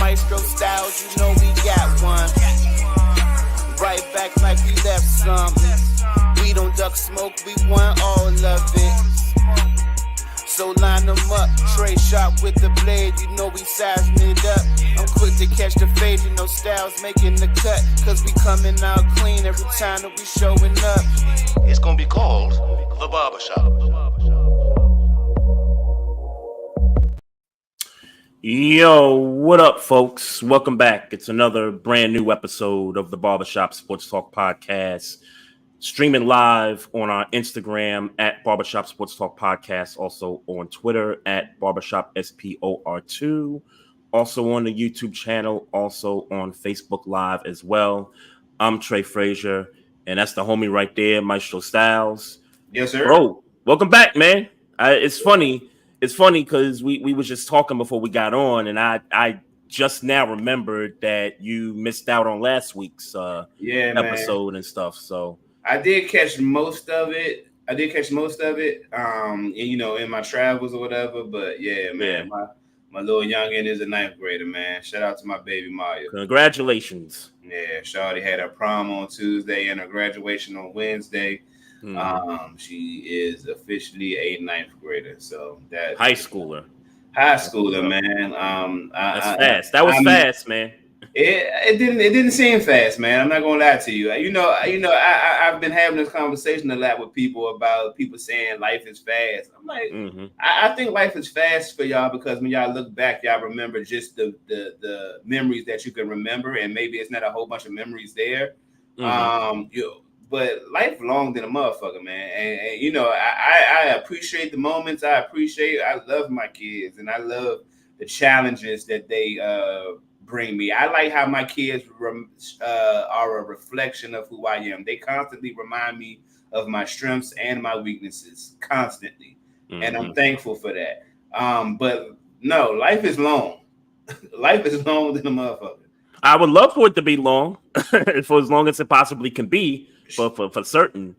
Maestro styles, you know we got one. Right back like we left something. We don't duck smoke, we want all of it. So line them up, Trey shot with the blade, you know we sizing it up. I'm quick to catch the fade, you know Styles making the cut. Cause we coming out clean every time that we showing up. It's gonna be called The Barbershop. Yo, what up, folks? Welcome back. It's another brand new episode of the Barbershop Sports Talk Podcast. Streaming live on our Instagram at Barbershop Sports Talk Podcast, also on Twitter at Barbershop SPOR2, also on the YouTube channel, also on Facebook Live as well. I'm Trey Frazier, and that's the homie right there, Maestro Styles. Yes, sir. Bro, welcome back, man. It's funny because we was just talking before we got on, and I just now remembered that you missed out on last week's episode and stuff, so. I did catch most of it. You know, in my travels or whatever. But yeah, man, my little youngin is a ninth grader, man. Shout out to my baby Maya. Congratulations. Yeah, Shawty had her prom on Tuesday and her graduation on Wednesday. She is officially a ninth grader. So that high schooler, man. That's fast. That was fast, man. It didn't seem fast, man. I'm not gonna lie to you. I've been having this conversation a lot with people about people saying life is fast. I'm like, I think life is fast for y'all because when y'all look back, y'all remember just the memories that you can remember, and maybe it's not a whole bunch of memories there. But life long than a motherfucker, man. And you know, I appreciate the moments. I love my kids, and I love the challenges that they bring me. I like how my kids are a reflection of who I am. They constantly remind me of my strengths and my weaknesses, constantly. And I'm thankful for that. But no, life is long. Life is long than a motherfucker. I would love for it to be long, for as long as it possibly can be, for certain.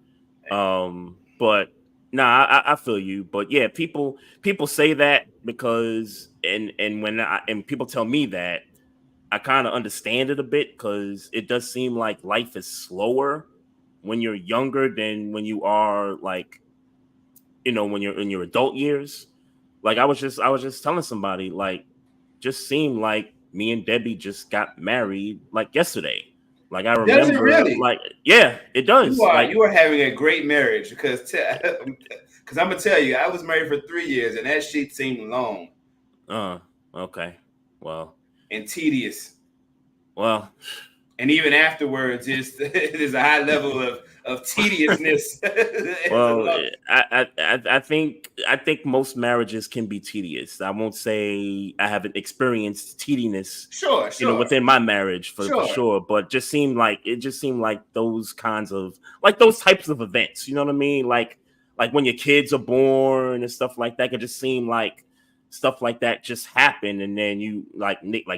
But nah, I feel you. But yeah, people say that because and people tell me that, I kind of understand it a bit because it does seem like life is slower when you're younger than when you are, like, you know, when you're in your adult years. Like I was just telling somebody, like, just seemed like me and Debbie just got married like yesterday. Like I remember, does it really? Like, yeah, it does. You are having a great marriage because I'm gonna tell you, I was married for 3 years and that shit seemed long. Okay, well. And tedious. Well, and even afterwards, there's a high level of tediousness. Well, I think most marriages can be tedious. I won't say I haven't experienced tediness, sure, you know, within my marriage for sure. But it just seemed like those kinds of, like, those types of events. You know what I mean? Like when your kids are born and stuff like that. It just seemed like stuff like that just happened, and then you like Nate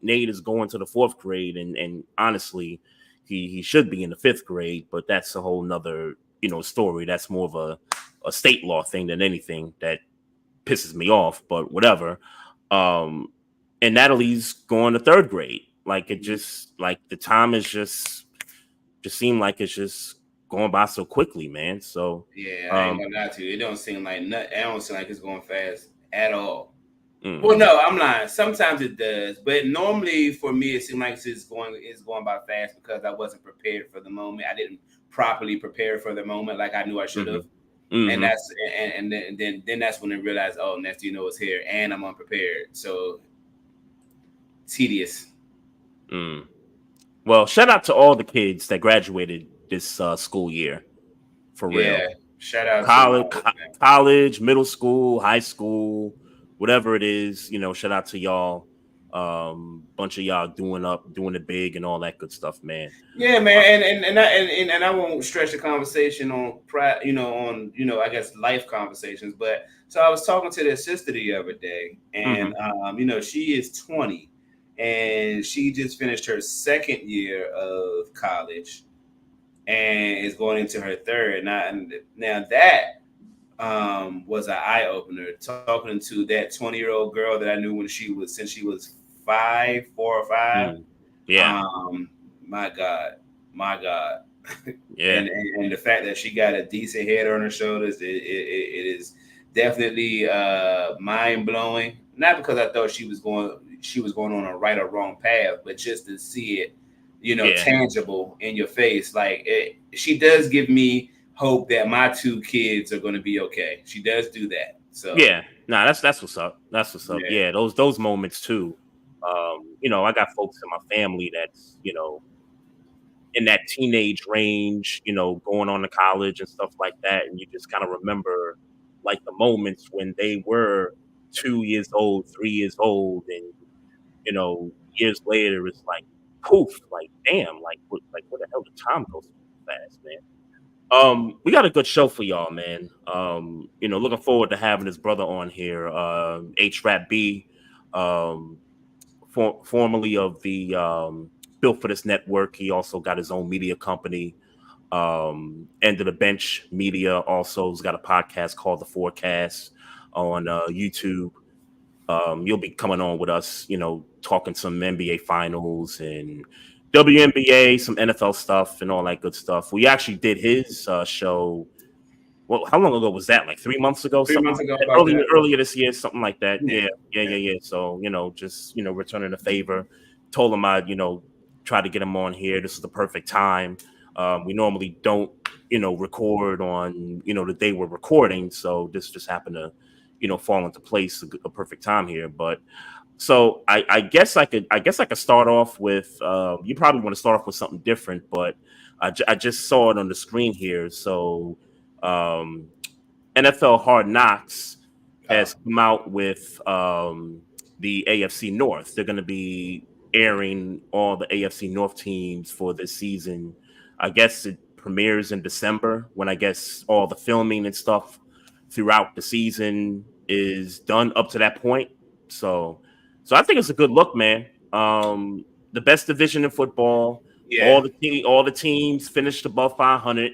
is going to the 4th grade, and honestly, he should be in the 5th grade, but that's a whole nother, you know, story. That's more of a state law thing than anything that pisses me off, but whatever. And Natalie's going to 3rd grade. Like it just, like, the time is just seemed like it's just going by so quickly, man. So yeah, I ain't gonna lie to you. It don't seem like it's going fast at all. Well, no, I'm lying. Sometimes it does, but normally for me, it seems like it's going by fast because I wasn't prepared for the moment. I didn't properly prepare for the moment like I knew I should have, and that's and then that's when I realized, oh, next you know it's here, and I'm unprepared. So tedious. Well, shout out to all the kids that graduated this school year, for real. Yeah. Shout out college, middle school, high school, whatever it is, you know, shout out to y'all. Bunch of y'all doing it big and all that good stuff, man. Yeah, man. And I won't stretch the conversation on I guess life conversations, but so I was talking to their sister the other day, and she is 20 and she just finished her 2nd year of college and is going into her 3rd. Now that was an eye opener, talking to that 20-year-old girl that I knew since she was 4 or 5. Yeah. My God. Yeah. And the fact that she got a decent head on her shoulders, it is definitely mind blowing. Not because I thought she was going on a right or wrong path, but just to see it, tangible in your face. Like she does give me hope that my 2 kids are going to be okay. She does do that. So yeah, that's what's up. That's what's up. Yeah, those moments too. I got folks in my family that's in that teenage range, going on to college and stuff like that, and you just kind of remember like the moments when they were 2 years old, 3 years old, and years later it's like poof, like damn, like what the hell did time go so fast, man? We got a good show for y'all, man. Looking forward to having his brother on here, HRapB, formerly of the Built for This Network. He also got his own media company. End of the Bench Media also has got a podcast called The Forecast on YouTube. You'll be coming on with us, talking some NBA finals and WNBA, some NFL stuff and all that good stuff. We actually did his show. Well, how long ago was that? Like 3 months ago? 3 months ago. Earlier this year, something like that. Yeah. So, just, returning a favor. Told him I'd, try to get him on here. This is the perfect time. We normally don't, record on, the day we're recording. So this just happened to, fall into place, a perfect time here. But so I guess I could start off with you probably want to start off with something different, but I just saw it on the screen here. So NFL Hard Knocks has come out with the AFC North. They're going to be airing all the AFC North teams for this season. I guess it premieres in December, when I guess all the filming and stuff throughout the season is done up to that point. So I think it's a good look, man. The best division in football. Yeah. All the teams finished above 500.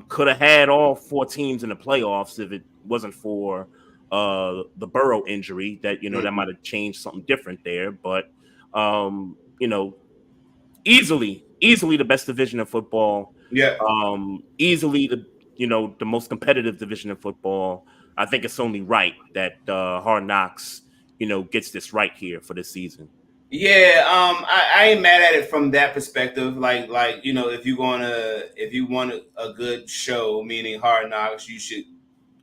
Could have had all 4 teams in the playoffs if it wasn't for the Burrow injury. That that might have changed something different there. But easily the best division in football. Yeah. Easily the most competitive division in football. I think it's only right that Hard Knocks, gets this right here for this season. Yeah, I ain't mad at it from that perspective. Like if you want a good show, meaning Hard Knocks, you should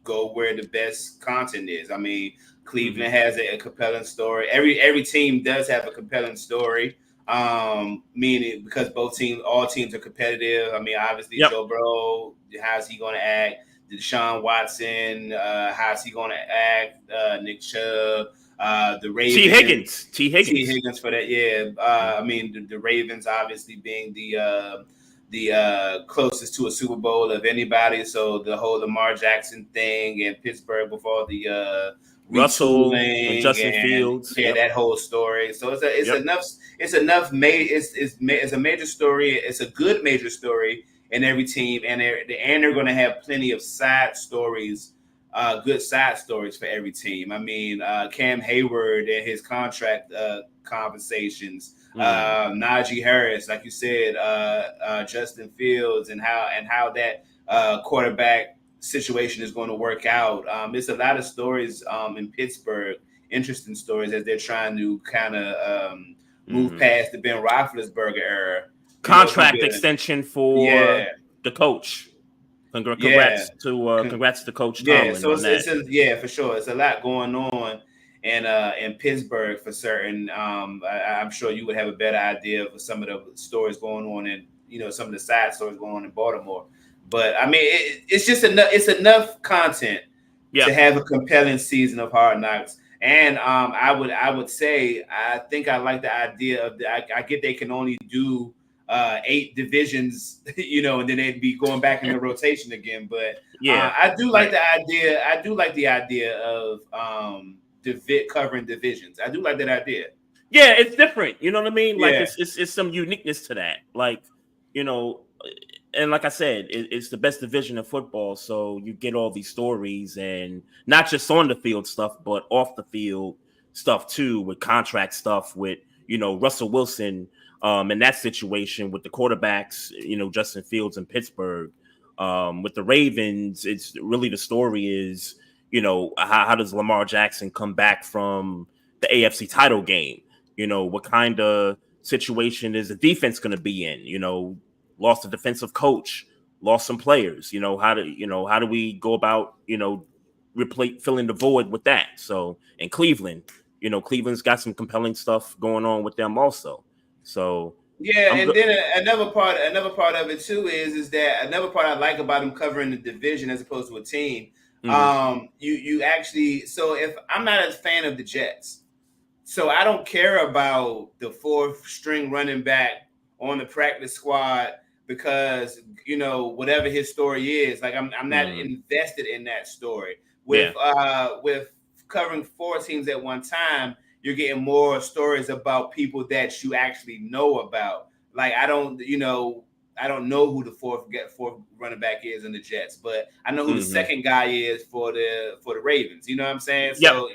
go where the best content is. I mean, Cleveland has a compelling story. Every team does have a compelling story. Meaning because all teams are competitive. I mean, obviously Joe Burrow, how's he going to act? Deshaun Watson, how's he going to act? Nick Chubb, the Ravens. T. Higgins for that. Yeah. I mean, the Ravens obviously being the closest to a Super Bowl of anybody. So the whole Lamar Jackson thing and Pittsburgh before the Russell and Justin Fields. Yeah, that whole story. So it's enough. It's a major story. It's a good major story in every team, and they're going to have plenty of side stories, good side stories for every team. I mean, Cam Hayward and his contract conversations, Najee Harris, like you said, Justin Fields, and how that quarterback situation is going to work out. There's a lot of stories in Pittsburgh, interesting stories as they're trying to kind of move past the Ben Roethlisberger era. Contract extension for the coach. Congrats to Coach Tomlin. Yeah, so for sure. It's a lot going on in Pittsburgh for certain. I'm sure you would have a better idea of some of the stories going on and some of the side stories going on in Baltimore. But I mean, it's just enough. It's enough content to have a compelling season of Hard Knocks. And I would say I think I like the idea of I get they can only do 8 divisions, and then they'd be going back in the rotation again. But I do like the idea. I do like the idea of covering divisions. I do like that idea. Yeah, it's different. You know what I mean? Like it's some uniqueness to that. Like, and like I said, it's the best division of football. So you get all these stories, and not just on the field stuff, but off the field stuff too, with contract stuff with, Russell Wilson in that situation with the quarterbacks, Justin Fields in Pittsburgh. With the Ravens, it's really the story is, how does Lamar Jackson come back from the AFC title game? What kind of situation is the defense going to be in? Lost a defensive coach, lost some players. How do we go about, filling the void with that? So in Cleveland, Cleveland's got some compelling stuff going on with them also. So yeah, then another part of it too is that another part I like about him covering the division as opposed to a team. Mm-hmm. You actually, so if I'm not a fan of the Jets, so I don't care about the fourth string running back on the practice squad because whatever his story is, like I'm not invested in that story. With covering 4 teams at one time, you're getting more stories about people that you actually know about. Like I don't know who the fourth running back is in the Jets, but I know who the second guy is for the Ravens. You know what I'm saying? Yep. So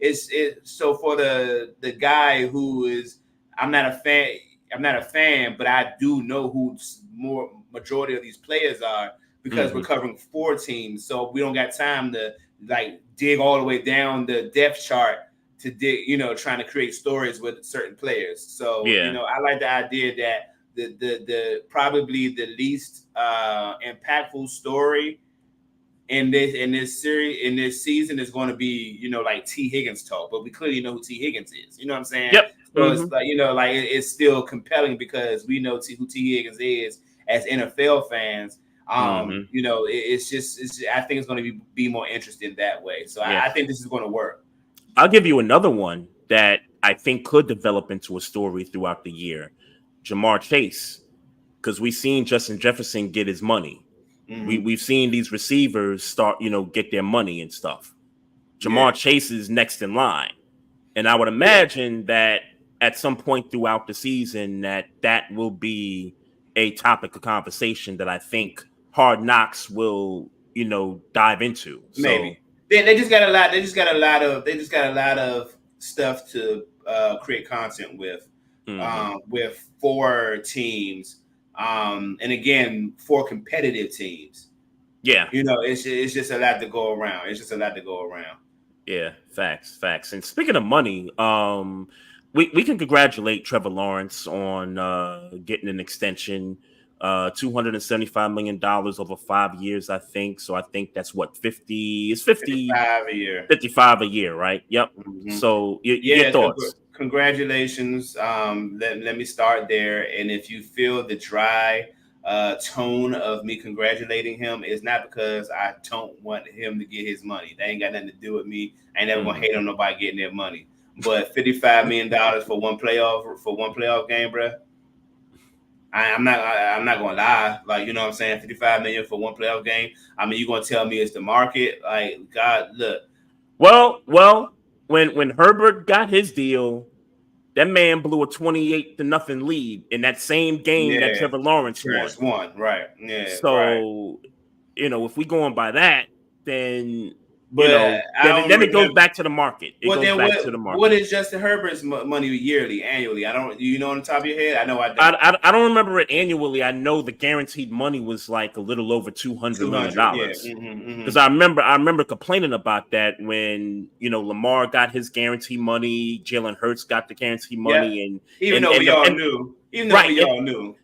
it's so for the guy who is, I'm not a fan, but I do know who more majority of these players are because we're covering 4 teams, so we don't got time to like dig all the way down the depth chart to dig, trying to create stories with certain players. So I like the idea that the probably the least impactful story in this season is going to be like T. Higgins talk, but we clearly know who T. Higgins is. You know what I'm saying? Yep. So it's like it's still compelling because we know who T. Higgins is as NFL fans. It's I think it's going to be more interesting that way. So I think this is going to work. I'll give you another one that I think could develop into a story throughout the year. Jamar Chase, because we've seen Justin Jefferson get his money. We've seen these receivers start, get their money and stuff. Jamar Chase is next in line. And I would imagine that at some point throughout the season that will be a topic of conversation that I think Hard Knocks will, dive into. Maybe. They just got a lot of stuff to create content with 4 teams. And again, 4 competitive teams. Yeah. It's just a lot to go around. Yeah, facts. And speaking of money, we can congratulate Trevor Lawrence on getting an extension, $275 million over 5 years, I think. So I think that's what 50 is 55 a year. 55 a year, right? Yep. So your thoughts. Congratulations. Let me start there. And if you feel the dry tone of me congratulating him, it's not because I don't want him to get his money. That ain't got nothing to do with me. I ain't never gonna hate on nobody getting their money. But $55 million for one playoff game, bro. I'm not gonna lie. Like, what I'm saying, $55 million for one playoff game. I mean, you gonna tell me it's the market? Like, God, look. Well, when Herbert got his deal, that man blew a 28-0 lead in that same game that Trevor Lawrence won. Right. Yeah. So, if we going by that, then then it goes back to the market. What is Justin Herbert's money annually? I don't. Do you know on the top of your head? I know I don't. I don't remember it annually. I know the guaranteed money was like a little over $200 million. Because I remember complaining about that when Lamar got his guarantee money, Jalen Hurts got the guarantee money, and even though we all knew,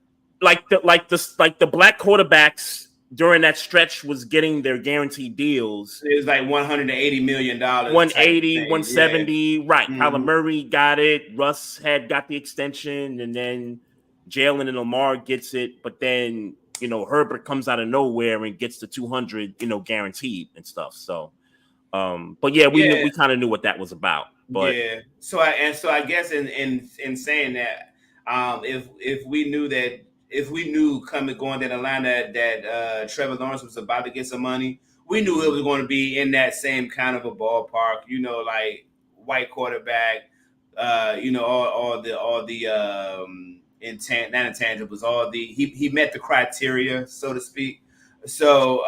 like the black quarterbacks during that stretch was getting their guaranteed deals. It was like $180 million. 180, 170. Right. Kyler Murray got it. Russ got the extension. And then Jalen and Lamar gets it. But then, Herbert comes out of nowhere and gets the 200, guaranteed and stuff. So, but we kind of knew what that was about. But So I guess in saying that, if we knew going down the line that Trevor Lawrence was about to get some money, we knew it was going to be in that same kind of a ballpark, like white quarterback, all the not intangibles, he met the criteria, so to speak. So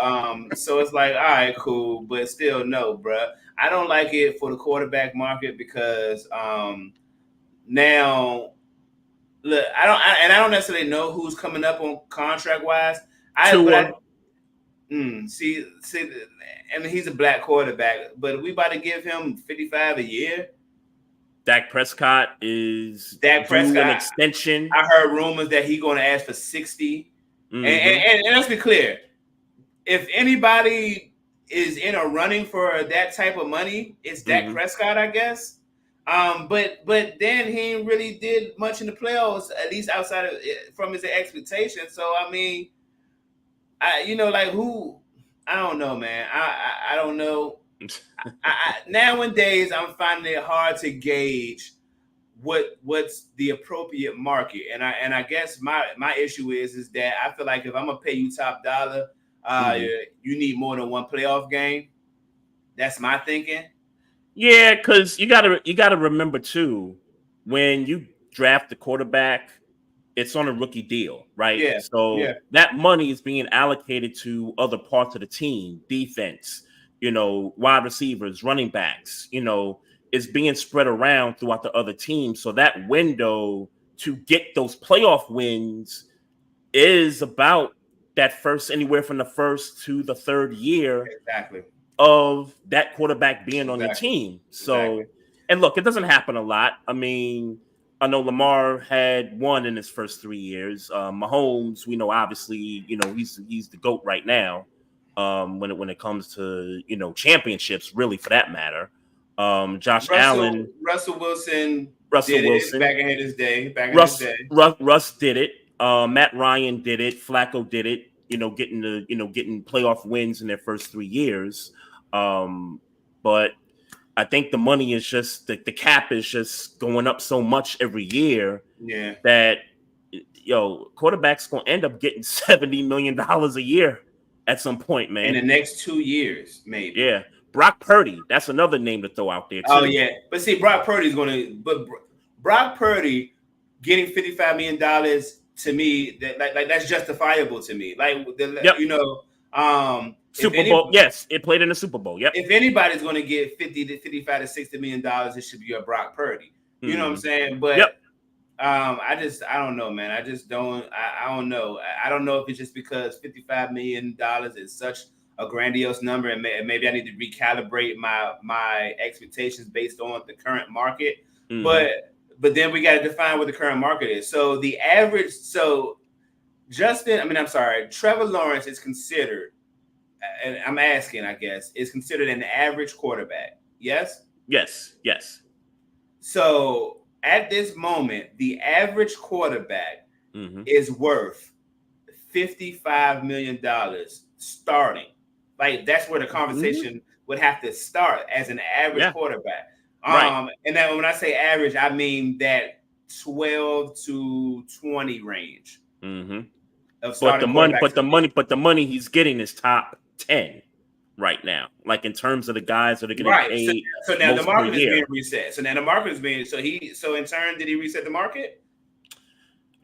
it's like, all right, cool, but still, no, bruh. I don't like it for the quarterback market because now, look, I don't necessarily know who's coming up on contract wise. Tua. See, and he's a black quarterback, but we about to give him 55 a year. Dak Prescott is Dak Prescott, an extension. I heard rumors that he's going to ask for 60. And let's be clear, if anybody is in a running for that type of money, it's Dak Prescott, I guess. But then he ain't really did much in the playoffs, at least outside of from his expectations. So I mean, who? I don't know, man. I don't know. Nowadays, I'm finding it hard to gauge what's the appropriate market, and I guess my issue is that I feel like if I'm gonna pay you top dollar, you need more than one playoff game. That's my thinking. Yeah, because you gotta remember too, when you draft the quarterback, it's on a rookie deal, right? Yeah. So that money is being allocated to other parts of the team, defense, wide receivers, running backs, is being spread around throughout the other teams. So that window to get those playoff wins is about that anywhere from the first to the third year of that quarterback being on your team. So, and look, it doesn't happen a lot. I mean, I know Lamar had one in his first 3 years. Mahomes, we know, obviously, he's the GOAT right now. When it comes to championships, really, for that matter. Russell Wilson did it back in his day. Russ did it. Matt Ryan did it. Flacco did it. Getting playoff wins in their first 3 years. But I think the money is just the cap is just going up so much every year. Yeah. That quarterback's gonna end up getting $70 million a year at some point, man. In the next 2 years, maybe. Yeah. Brock Purdy, that's another name to throw out there too. Oh yeah, but see, Brock Purdy getting $55 million to me, that's justifiable to me. Super Bowl, yes, it played in the Super Bowl. Yep. If anybody's going to get 50 to 55 to $60 million, it should be a Brock Purdy. You know what I'm saying? But I don't know, man. I don't know. I don't know if it's just because $55 million is such a grandiose number, and maybe I need to recalibrate my expectations based on the current market. But then we got to define what the current market is. So the average, Trevor Lawrence is considered, and I'm asking, I guess, is considered an average quarterback. Yes? Yes. So at this moment, the average quarterback is worth $55 million starting. Like, that's where the conversation would have to start as an average quarterback. Right. And then when I say average, I mean that 12 to 20 range. Of but the money he's getting is top 10 right now. Like, in terms of the guys that are getting paid. So now the market is being reset. So in turn, did he reset the market?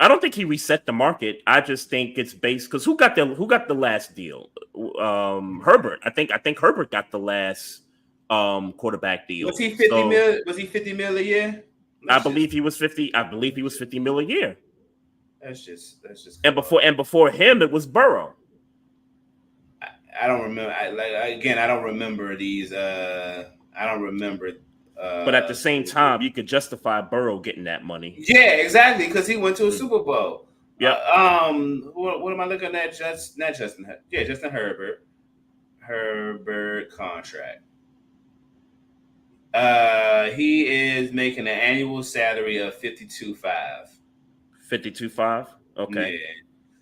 I don't think he reset the market. I just think it's based because who got the last deal? Herbert. I think Herbert got the last quarterback deal. Was he 50 mil? Was he 50 mil a year? I believe he was 50 mil a year. That's just. And before him, it was Burrow. I don't remember. I don't remember these. I don't remember. But at the same time, you could justify Burrow getting that money. Yeah, exactly, because he went to a Super Bowl. Yeah. What am I looking at? Justin Herbert. Herbert contract. He is making an annual salary of $52.5. $52.5. Okay.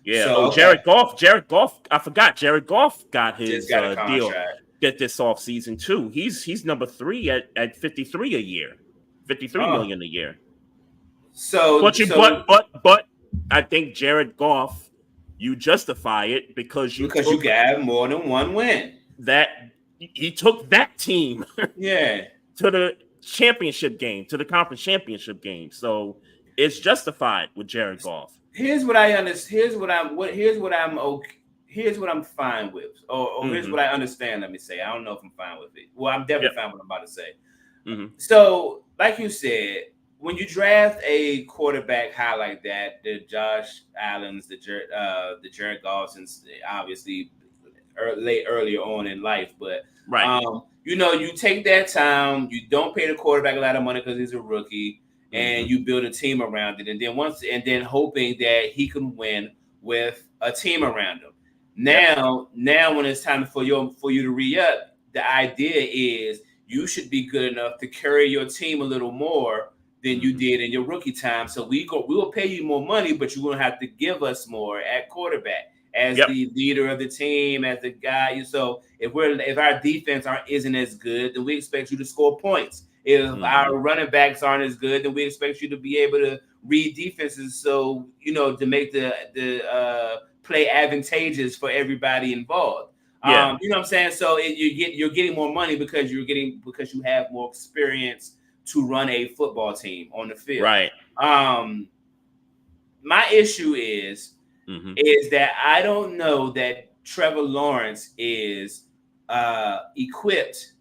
Yeah. So, Jared Goff. I forgot. Jared Goff got his deal this offseason too. He's number 3 at 53 a year, $53 million a year. But I think Jared Goff, you justify it because you got more than one win. That he took that team, to the championship game, to the conference championship game. So it's justified with Jared Goff. Here's what I understand. Here's here's what I'm fine with, or here's what I understand. Let me say, I don't know if I'm fine with it. Well, I'm definitely fine with what I'm about to say. So, like you said, when you draft a quarterback high like that, the Josh Allens, the Jared Goffs, obviously earlier on in life, but you take that time, you don't pay the quarterback a lot of money because he's a rookie, and you build a team around it, and then hoping that he can win with a team around him. Now when it's time for you to re-up, the idea is you should be good enough to carry your team a little more than you did in your rookie time. So we will pay you more money, but you're gonna have to give us more at quarterback as the leader of the team, as the guy. So if our defense isn't as good, then we expect you to score points. If our running backs aren't as good, then we expect you to be able to read defenses. So to make the play advantageous for everybody involved. You know what I'm saying? So you're getting more money because you have more experience to run a football team on the field. Right. My issue is that I don't know that Trevor Lawrence is equipped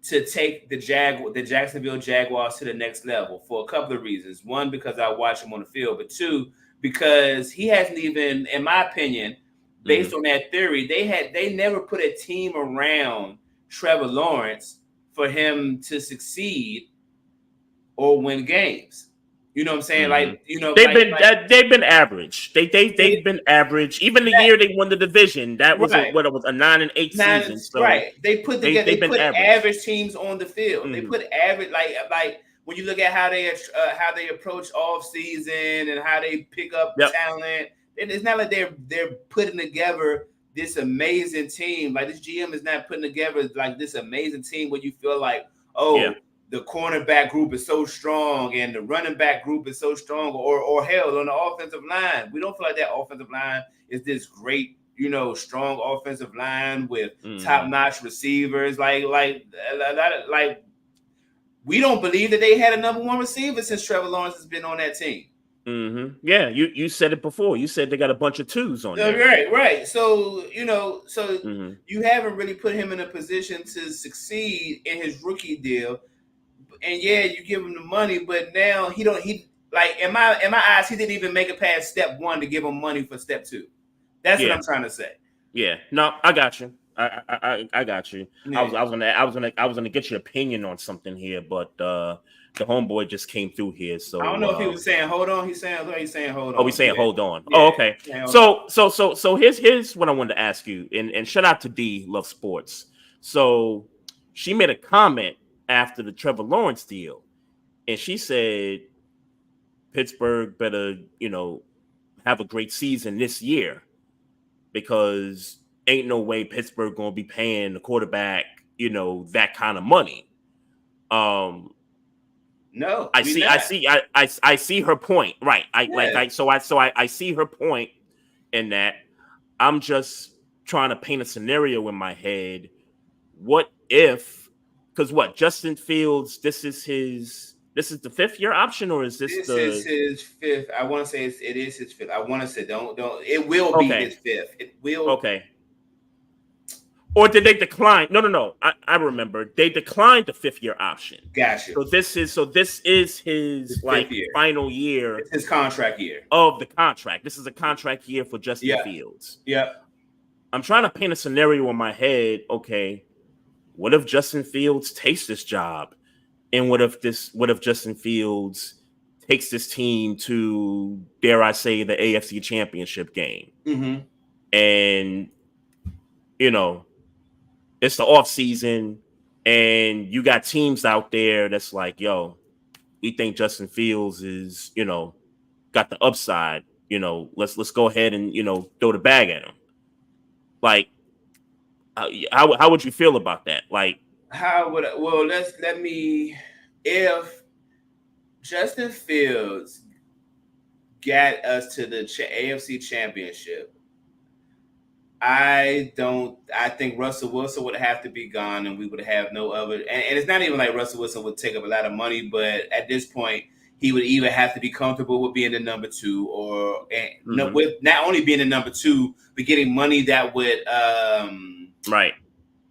to take the Jacksonville Jaguars to the next level for a couple of reasons. One, because I watch him on the field, but two, because he hasn't even, in my opinion, based on that theory, they never put a team around Trevor Lawrence for him to succeed or win games. You know what I'm saying? They've been average. They've been average. Even the year they won the division, that was a 9-8 season. So right. They put average teams on the field. They put average like when you look at how they approach off season and how they pick up talent. It's not like they're putting together this amazing team. Like this GM is not putting together like this amazing team where you feel like, the cornerback group is so strong and the running back group is so strong, or hell, on the offensive line, we don't feel like that offensive line is this great, strong offensive line with top-notch receivers. Like we don't believe that they had a number one receiver since Trevor Lawrence has been on that team. Yeah, you said it before. You said they got a bunch of twos on there. Right. So you haven't really put him in a position to succeed in his rookie deal. And you give him the money, but now in my eyes, he didn't even make it past step one to give him money for step two. That's what I'm trying to say. Yeah, no, I got you. I got you. Yeah. I was gonna get your opinion on something here, but the homeboy just came through here. So I don't know if he was saying hold on. He's saying hold on. Oh, he's saying hold on. Yeah. Oh, okay. So here's what I wanted to ask you, and shout out to D Love Sports. So she made a comment after the Trevor Lawrence deal, and she said Pittsburgh better, have a great season this year because ain't no way Pittsburgh gonna be paying the quarterback, that kind of money. No, I see her point. Right. I see her point in that. I'm just trying to paint a scenario in my head. What if? Because Justin Fields, this is the 5th-year option, or is this is his 5th? I want to say it is his 5th. I want to say it will be his 5th. It will. Okay. Or did they decline? No. I remember they declined the 5th-year option. Gotcha. So this is his final year. It's his contract year of the contract. This is a contract year for Justin Fields. Yeah. I'm trying to paint a scenario in my head. Okay. What if Justin Fields takes this job? And what if Justin Fields takes this team to, dare I say, the AFC Championship game? And, it's the off season and you got teams out there that's like, yo, we think Justin Fields is, got the upside, let's go ahead and, throw the bag at him. Like, how would you feel about that? Like, if Justin Fields got us to the AFC Championship, I think Russell Wilson would have to be gone and we would have no other. And it's not even like Russell Wilson would take up a lot of money, but at this point, he would either have to be comfortable with being the number 2 or with not only being the number 2, but getting money that would right.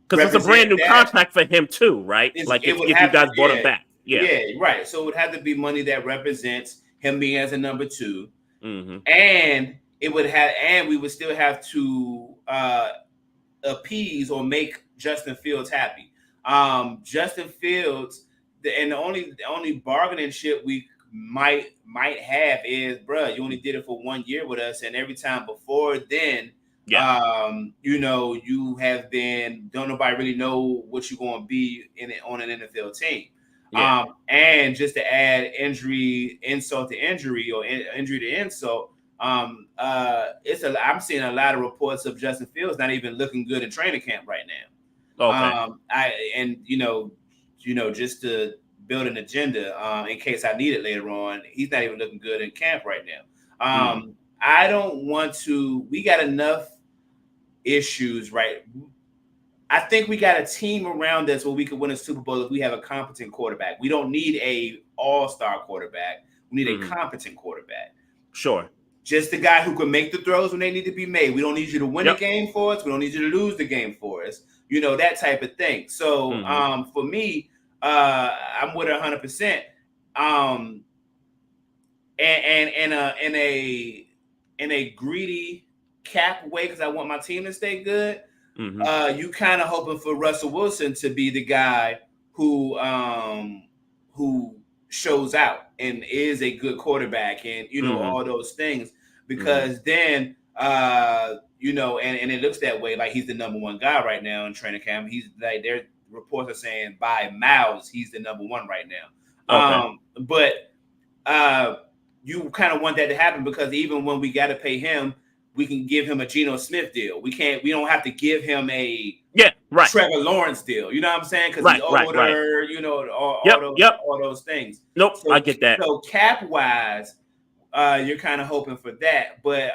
Because it's a brand new contract for him too, right? Like if you guys bought him back. Yeah, right. So it would have to be money that represents him being as a number 2. And it would have, and we would still have to appease or make Justin Fields happy. Justin Fields, and the only bargaining chip we might have is, bruh, you only did it for 1 year with us, and every time before then, you have been, don't nobody really know what you're going to be on an NFL team. Yeah. And just to add insult to injury or injury to insult, I'm seeing a lot of reports of Justin Fields not even looking good in training camp right now. Okay. Just to build an agenda, in case I need it later on, he's not even looking good in camp right now. I don't want to. We got enough issues, right? I think we got a team around us where we could win a Super Bowl if we have a competent quarterback. We don't need a all-star quarterback. We need a competent quarterback. Sure. Just the guy who can make the throws when they need to be made. We don't need you to win the game for us. We don't need you to lose the game for us. That type of thing. So for me, I'm with 100%. In a greedy cap way, because I want my team to stay good. You kind of hoping for Russell Wilson to be the guy who shows out and is a good quarterback, and all those things, because then and it looks that way, like he's the number 1 guy right now in training camp. He's like, their reports are saying by miles he's the number 1 right now. But you kind of want that to happen, because even when we got to pay him, we can give him a Geno Smith deal. We don't have to give him a Trevor Lawrence deal. You know what I'm saying? Because he's older, all those things. Nope, so, I get that. So cap wise, you're kind of hoping for that. But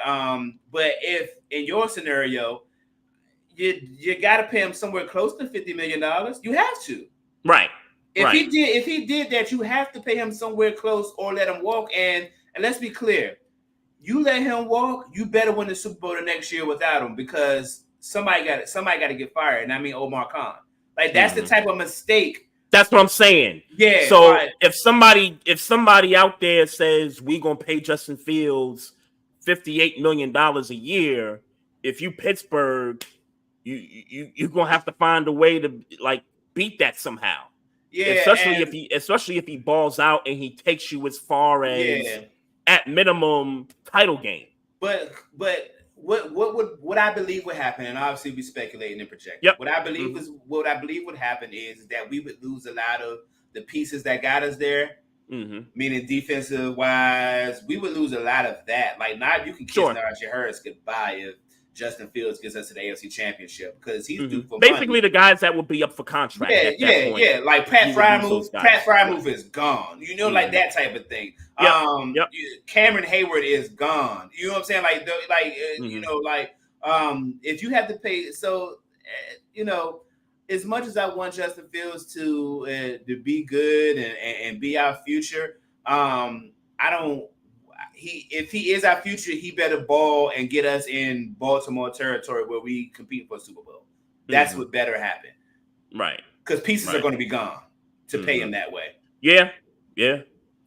if in your scenario, you got to pay him somewhere close to $50 million, you have to. Right. If he did that, you have to pay him somewhere close or let him walk. And let's be clear. You let him walk, you better win the Super Bowl the next year without him, because somebody got to get fired. And I mean Omar Khan. Like, that's the type of mistake. That's what I'm saying. Yeah. So if somebody out there says we gonna pay Justin Fields $58 million a year, if you Pittsburgh, you're gonna have to find a way to beat that somehow. Yeah. Especially if he balls out and he takes you as far as at minimum title game. But what I believe would happen, and obviously we speculating and projecting. Yep. What I believe would happen is that we would lose a lot of the pieces that got us there. Meaning defensive wise, we would lose a lot of that. Like, not you can kiss Najee Harris goodbye if Justin Fields gets us to the AFC Championship, because he's due for basically money. The guys that would be up for contract. Yeah. Like Pat Freiermuth is gone. Like that type of thing. Cameron Hayward is gone. You know what I'm saying? If you have to pay, so as much as I want Justin Fields to be good and be our future, if he is our future, he better ball and get us in Baltimore territory where we compete for Super Bowl. That's what better happen. Right. Because pieces are going to be gone to pay him that way. Yeah.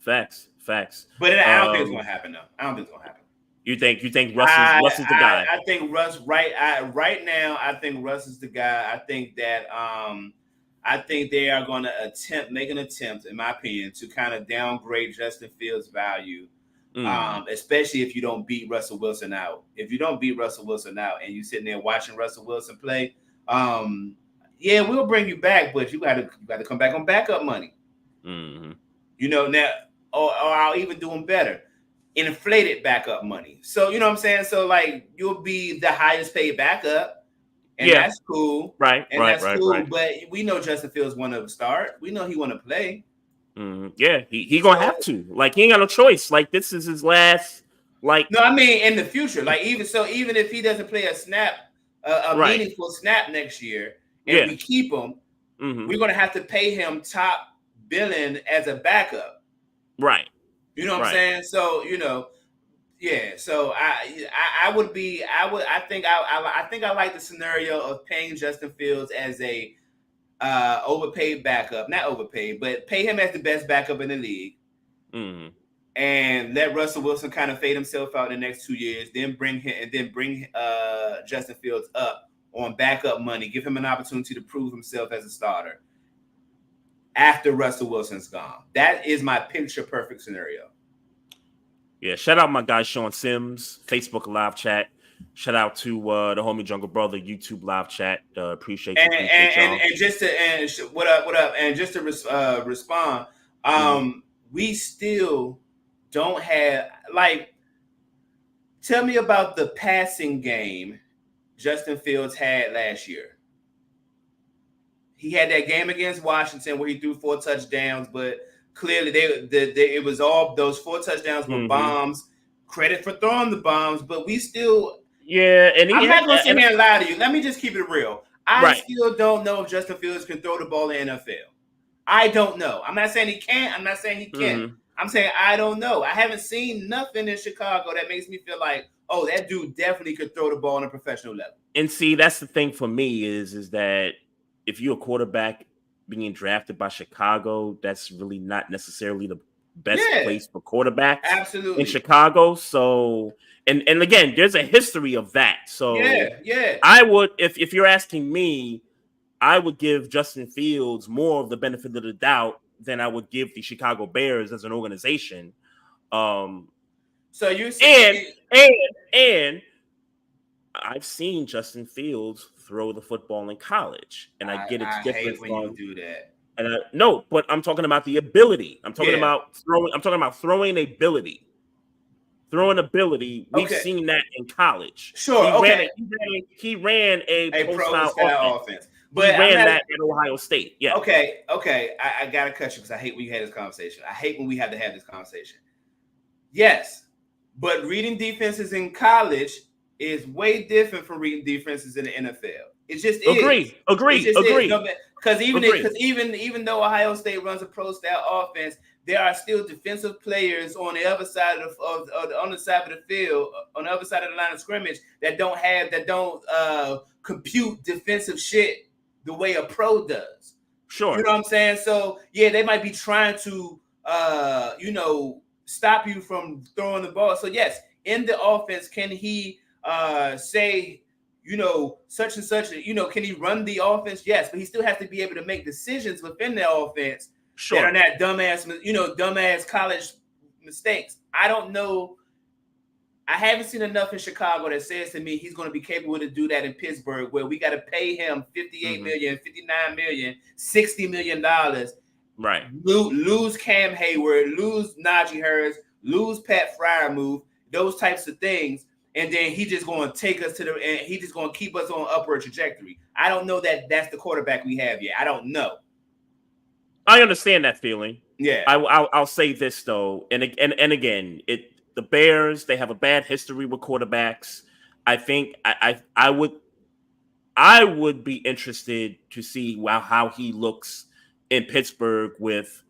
Facts. But I don't think it's going to happen, though. I don't think it's going to happen. You think Russ is the guy? I think Russ right now. I think Russ is the guy. I think that I think they are going to make an attempt, in my opinion, to kind of downgrade Justin Fields' value. Especially if you don't beat Russell Wilson out. If you don't beat Russell Wilson out and you sitting there watching Russell Wilson play, we'll bring you back, but you got to come back on backup money. Now, or I'll even do them better, inflated backup money. So you know what I'm saying. So like, you'll be the highest paid backup, and that's cool, right? And that's cool. Right. But we know Justin Fields want to start. We know he want to play. Yeah, he gonna have to. Like, he ain't got no choice. Like, this is his last. Like, no, I mean in the future. Like, even if he doesn't play a snap, meaningful snap next year, and we keep him, we're gonna have to pay him top billing as a backup. Right. You know what I'm saying? So, yeah. So I think I like the scenario of paying Justin Fields as a overpaid backup, not overpaid, but pay him as the best backup in the league. Mm-hmm. And let Russell Wilson kind of fade himself out in the next 2 years, then bring Justin Fields up on backup money, give him an opportunity to prove himself as a starter after Russell Wilson's gone. That is my picture perfect scenario. Yeah, shout out my guy Sean Sims, Facebook live chat. Shout out to the homie Jungle Brother YouTube live chat. Appreciate you. What up? And just to respond, we still don't have, like, tell me about the passing game Justin Fields had last year. He had that game against Washington where he threw 4 touchdowns, but clearly it was all those 4 touchdowns were bombs. Credit for throwing the bombs, but we still. Yeah, and I'm not gonna sit here and lie to you. Let me just keep it real. I still don't know if Justin Fields can throw the ball in the NFL. I don't know. I'm not saying he can't. I'm not saying he can't. I'm saying I don't know. I haven't seen nothing in Chicago that makes me feel like, oh, that dude definitely could throw the ball on a professional level. And see, that's the thing for me is that if you're a quarterback being drafted by Chicago, that's really not necessarily the best place for quarterbacks in Chicago. So, and again, there's a history of that. So I would, if you're asking me, I would give Justin Fields more of the benefit of the doubt than I would give the Chicago Bears as an organization. So you're saying, and I've seen Justin Fields throw the football in college, and I get it's different when you do that. And no, but I'm talking about the ability. I'm talking about throwing. I'm talking about throwing ability. Throwing ability. We've seen that in college. Sure. He ran a pro-style offense. But he ran that at Ohio State. Yeah. Okay. I gotta cut you because I hate when you had this conversation. I hate when we have to have this conversation. Yes, but reading defenses in college is way different from reading defenses in the NFL. It just is. Agree. Because even though Ohio State runs a pro style offense, there are still defensive players on the other side of the field, on the other side of the line of scrimmage that don't compute defensive shit the way a pro does. Sure. You know what I'm saying? So yeah, they might be trying to stop you from throwing the ball. So yes, in the offense, can he say, such and such, can he run the offense? Yes, but he still has to be able to make decisions within the offense that are not dumbass college mistakes. I don't know. I haven't seen enough in Chicago that says to me he's going to be capable to do that in Pittsburgh, where we got to pay him $58 million, $59 million, $60 million. Right. Lose Cam Hayward, lose Najee Harris, lose Pat Freiermuth, those types of things. And then he's just going to take us and he's just going to keep us on upward trajectory. I don't know that that's the quarterback we have yet. I don't know. I understand that feeling. Yeah. I'll say this though, and again, the Bears, they have a bad history with quarterbacks. I think I would be interested to see how he looks in Pittsburgh with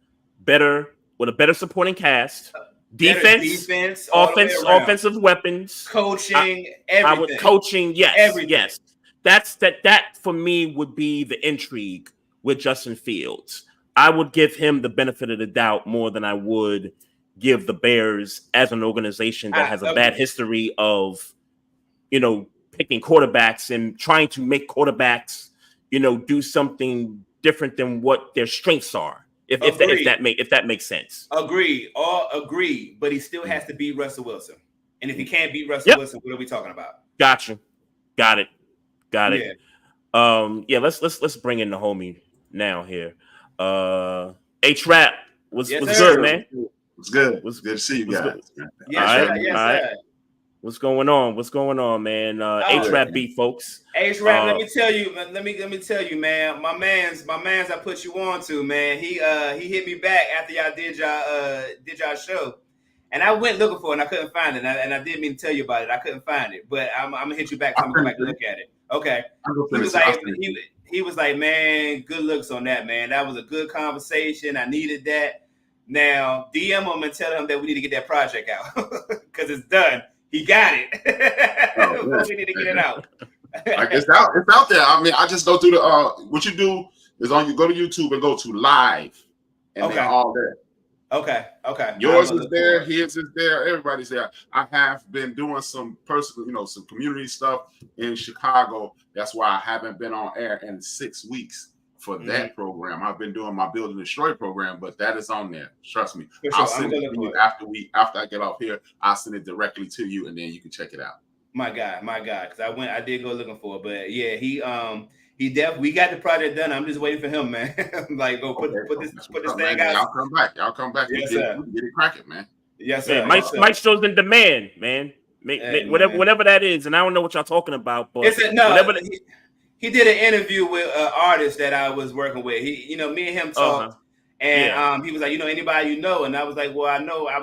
a better supporting cast. Defense, offensive weapons, coaching, everything. Yes. That for me would be the intrigue with Justin Fields. I would give him the benefit of the doubt more than I would give the Bears as an organization that has a bad history of, picking quarterbacks and trying to make quarterbacks, do something different than what their strengths are. If that makes sense. Agree. But he still has to beat Russell Wilson. And if he can't beat Russell Wilson, what are we talking about? Gotcha. Got it. Yeah. Let's bring in the homie now here. HRap was good, man. It's good. It's good to see you guys. All right. What's going on, man? HRapB, folks. HRap, let me tell you, man. My man's I put you on to, man. He hit me back after y'all did y'all show, and I went looking for it and I couldn't find it. And I didn't mean to tell you about it. I couldn't find it, but I'm gonna hit you back. So I'm gonna go back and look at it. Okay. He was like, man, good looks on that, man. That was a good conversation. I needed that. Now DM him and tell him that we need to get that project out because it's done. He got it. But we need to get it out. Like it's out there. I mean, I just go through the what you do is you go to YouTube and go to live, and they're all there. Okay. Yours is there, his is there, everybody's there. I have been doing some personal, some community stuff in Chicago. That's why I haven't been on air in 6 weeks for that program. I've been doing my Build and Destroy program, but that is on there. Trust me. Sure. I'll send it to you after I get off here. I'll send it directly to you, and then you can check it out. My God, because I did go looking for it, but yeah, he definitely, we got the project done. I'm just waiting for him, man. Like, go put this thing out. Y'all come back. Yes, Get it cracking, man. Yes, sir. Maestro's in demand, man. Whatever that is, and I don't know what y'all talking about, but he did an interview with an artist that I was working with. He, me and him talked, and he was like, anybody you know, and I was like, well, I know, I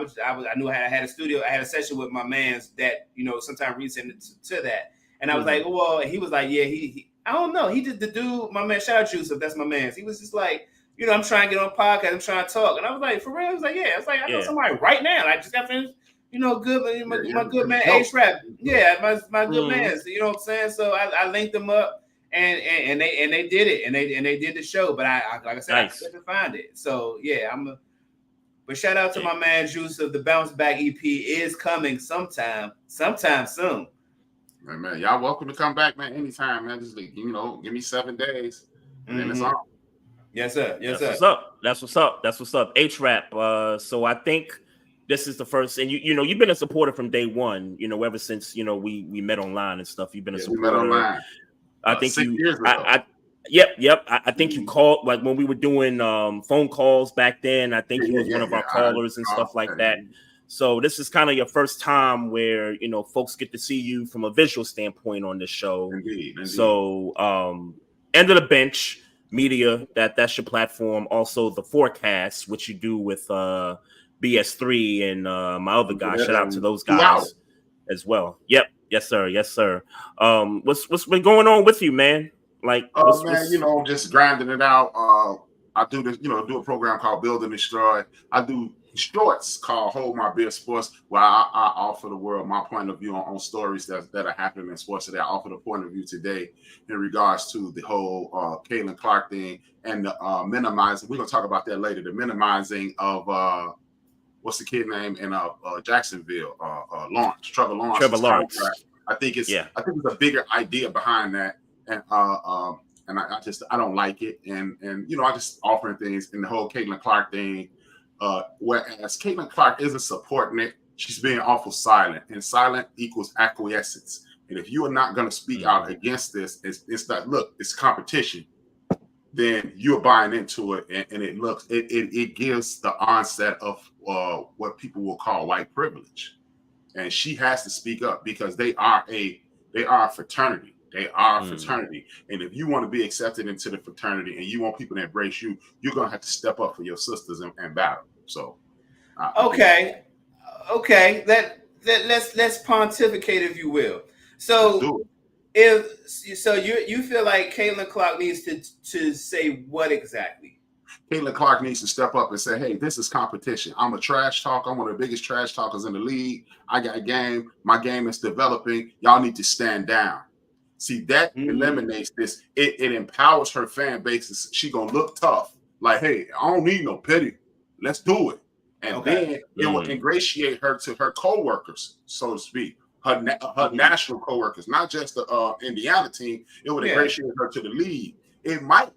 knew I had a studio, I had a session with my man's that sometime recent to that, and I was like, well, he was like, yeah, he I don't know, he did the dude, my man, shout out Joseph, that's my man's. He was just like, I'm trying to get on a podcast, I'm trying to talk, and I was like, for real? I was like, yeah, it's like I know somebody right now, I just got finished. Good, my good man, HRapB. Yeah, my good man. So, you know what I'm saying? So I linked them up, and they did it, and they did the show. But I like I said, I couldn't find it. So yeah, but shout out to my man Juice of the Bounce Back EP is coming sometime soon. Man, y'all welcome to come back, man. Anytime, man. Just give me 7 days, and then it's on. Yes, sir. That's what's up. HRapB. So I think this is the first, and you've been a supporter from day one. Ever since we met online and stuff. You've been a supporter. We met online. I think 6 years ago. Yep. I think you called, like when we were doing phone calls back then. I think you was one of our callers and stuff like that. So this is kind of your first time where folks get to see you from a visual standpoint on this show. Indeed. So End of the Bench Media, that's your platform. Also the Forecast, which you do with BS3 and my other guy. Shout out to those guys as well. Yep. Yes, sir. What's been going on with you, man? Like, just grinding it out. I do this, do a program called Build and Destroy. I do shorts called Hold My Beer Sports, where I offer the world my point of view on stories that are happening in sports today. I offer the point of view today in regards to the whole Caitlin Clark thing and the minimizing. We're gonna talk about that later. The minimizing of what's the kid name in Jacksonville? Trevor Lawrence. I think it's a bigger idea behind that, and I don't like it, and I just offering things in the whole Caitlin Clark thing. Whereas Caitlin Clark isn't supporting it, she's being awful silent, and silent equals acquiescence. And if you are not going to speak out against this, it's not, look, it's competition. Then you're buying into it, and it gives the onset of what people will call white privilege, and she has to speak up because they are a fraternity. They are a fraternity, and if you want to be accepted into the fraternity and you want people to embrace you, you're gonna have to step up for your sisters and battle. So, okay, let's pontificate, if you will. So, you feel like Caitlin Clark needs to say what exactly? Caitlin Clark needs to step up and say, hey, this is competition. I'm a trash talker. I'm one of the biggest trash talkers in the league. I got a game. My game is developing. Y'all need to stand down. See, that eliminates this. It empowers her fan base. She going to look tough. Like, hey, I don't need no pity. Let's do it. And then it will ingratiate her to her co-workers, so to speak. Her national co-workers, not just the Indiana team. It would ingratiate her to the league. It might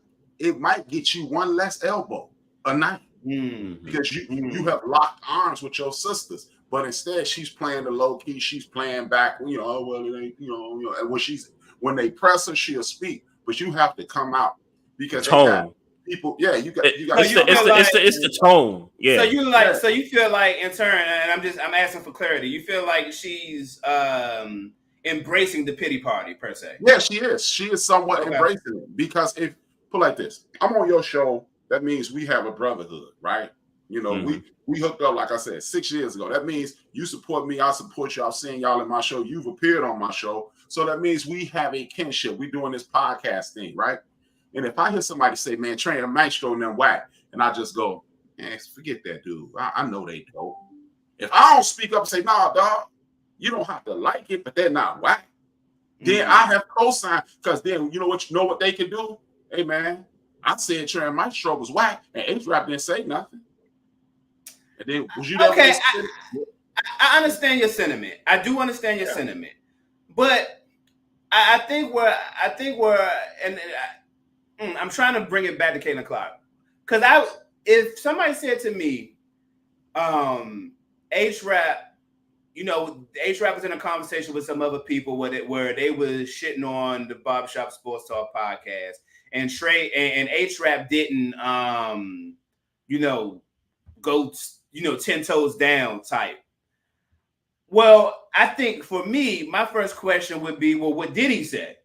get you one less elbow a night because you have locked arms with your sisters, but instead she's playing the low key. She's playing back. It ain't. When they press her, she'll speak, but you have to come out because tone. People, you got. It's the tone. Yeah. So you feel like in turn, and I'm asking for clarity. You feel like she's embracing the pity party per se. Yeah, she is. She is somewhat embracing it because if put like this, I'm on your show. That means we have a brotherhood, right? We hooked up, like I said, 6 years ago. That means you support me, I support you. I've seen y'all in my show. You've appeared on my show. So that means we have a kinship. We're doing this podcast thing, right? And if I hear somebody say, man, Trey and Maestro and them whack, and I just go, man, forget that dude. I know they don't. If I don't speak up and say, nah, dog, you don't have to like it, but they're not whack. Then I have co-signed, because then you know what they can do? Hey man, I said Trey and Maestro was whack, and HRapB didn't say nothing. And then was you there? Okay, I understand your sentiment. I do understand your sentiment, but I think we're and I'm trying to bring it back to Caitlin Clark, because if somebody said to me, HRapB, you know, HRapB was in a conversation with some other people where they was shitting on the Barbershop Sports Talk podcast, and Trey and HRapB didn't, you know, go, you know, 10 toes down type. Well, I think for me, my first question would be, well, what did he say?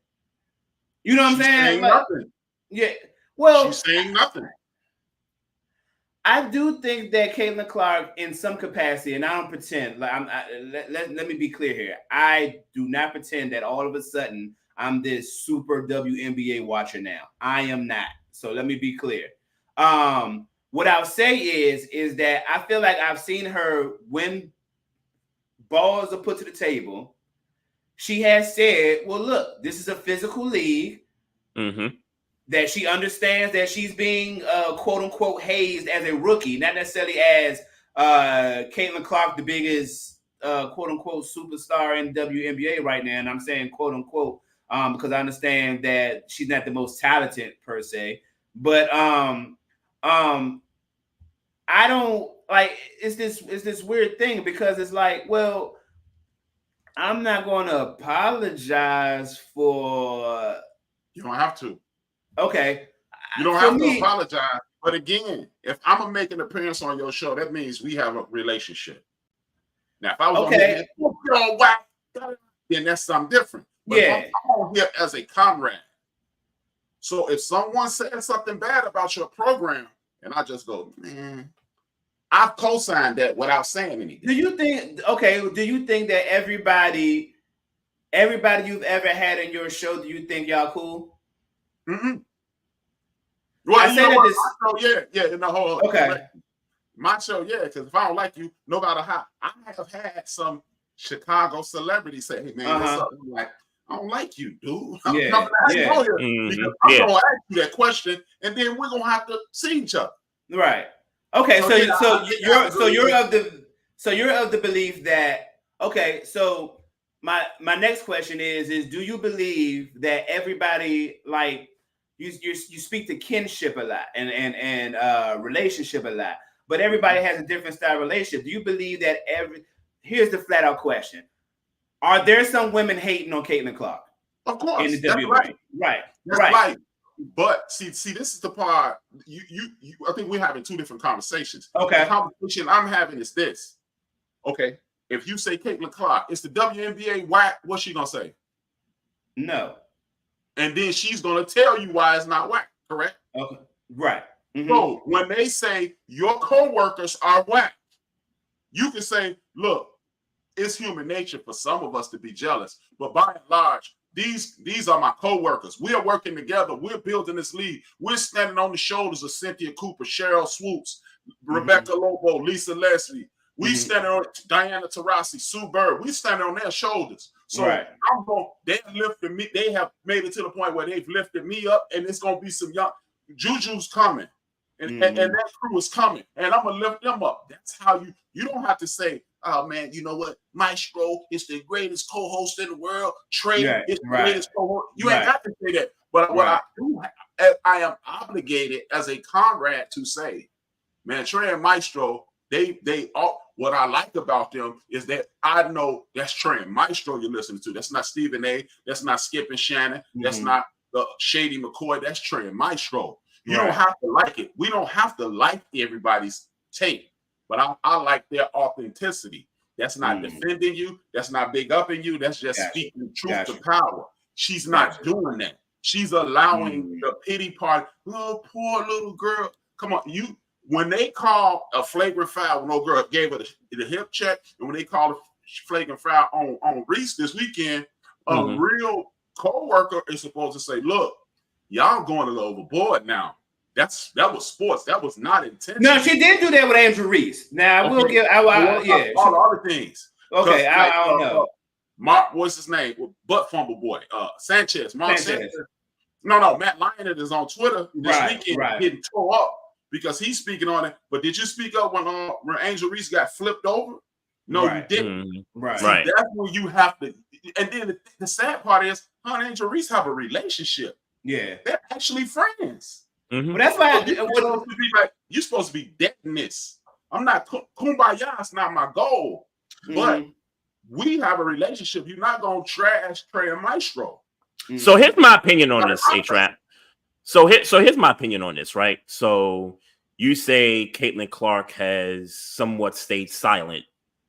You know what I'm saying? Like, nothing. Yeah. Well, she's saying nothing. I do think that Caitlin Clark, in some capacity, and I don't pretend, like let me be clear here. I do not pretend that all of a sudden I'm this super WNBA watcher now. I am not. So let me be clear. What I'll say is that I feel like I've seen her when balls are put to the table. She has said, well, look, this is a physical league. Mm-hmm. That she understands that she's being quote unquote hazed as a rookie, not necessarily as Caitlin Clark, the biggest quote unquote superstar in WNBA right now. And I'm saying quote unquote because I understand that she's not the most talented per se. But I don't like it's this weird thing, because it's like, well, I'm not going to apologize for. You don't have to. Okay. You don't have to apologize. But again, if I'm going to make an appearance on your show, that means we have a relationship. Now, if I was on whack, then that's something different. But I'm on here as a comrade. So if someone says something bad about your program, and I just go, man, I've co-signed that without saying anything. Do you think that everybody you've ever had in your show, do you think y'all cool? Mm-hmm. Well, I say that in the whole my show, because if I don't like you, no matter how, I have had some Chicago celebrities say, "Hey man, what's up?" I'm like, I don't like you, dude. I'm gonna ask you that question, and then we're gonna have to see each other. Right. Okay. So you're of the belief that So my next question is do you believe that everybody, like, you speak to kinship a lot and relationship a lot, but everybody has a different style of relationship. Do you believe that here's the flat out question. Are there some women hating on Caitlin Clark? Of course. In the WNBA? Right. That's right. But see, this is the part you I think we're having two different conversations. Okay. The conversation I'm having is this. Okay. If you say Caitlin Clark, it's the WNBA whack, what's she gonna say? No. And then she's gonna tell you why it's not whack, correct? Okay. Right. Mm-hmm. So when they say your coworkers are whack, you can say, look, it's human nature for some of us to be jealous, but by and large, these are my coworkers. We are working together. We're building this league. We're standing on the shoulders of Cynthia Cooper, Cheryl Swoops, Rebecca Lobo, Lisa Leslie. We standing on Diana Taurasi, Sue Bird. We standing on their shoulders. So they lifted me. They have made it to the point where they've lifted me up, and it's gonna be some young Juju's coming, and that crew is coming, and I'm gonna lift them up. That's how you don't have to say, oh man, you know what? Maestro is the greatest co-host in the world. Trey is the greatest co-host. You ain't got to say that. But what I do, I am obligated as a comrade to say, man, Trey and Maestro, they all. What I like about them is that I know that's Trey and Maestro you're listening to. That's not Stephen A. That's not Skip and Shannon. That's not Shady McCoy. That's Trey and Maestro. You don't have to like it. We don't have to like everybody's take. But I like their authenticity. That's not defending you. That's not big upping you. That's just speaking truth to power. She's not doing that. She's allowing the pity party. Oh, poor little girl. Come on, when they call a flagrant foul, when no girl gave her the hip check, and when they call a flagrant foul on Reese this weekend, a real co-worker is supposed to say, look, y'all going a little overboard now. that was sports. That was not intentional. No, she did do that with Angel Reese. Now I will give. All the other things. Okay, I don't know. Mark, what's his name? Butt fumble boy. Sanchez. Mark Sanchez. No. Matt Lyon is on Twitter this weekend getting tore up because he's speaking on it. But did you speak up when Angel Reese got flipped over? No, you didn't. Right. See, that's when you have to. And then the sad part is, her and Angel Reese have a relationship. Yeah, they're actually friends. But that's why you're supposed to be dead in this. I'm not kumbaya. It's not my goal. But we have a relationship. You're not gonna trash Trey and Maestro. So here's my opinion on this, HRap. So here's my opinion on this, right? So you say Caitlin Clark has somewhat stayed silent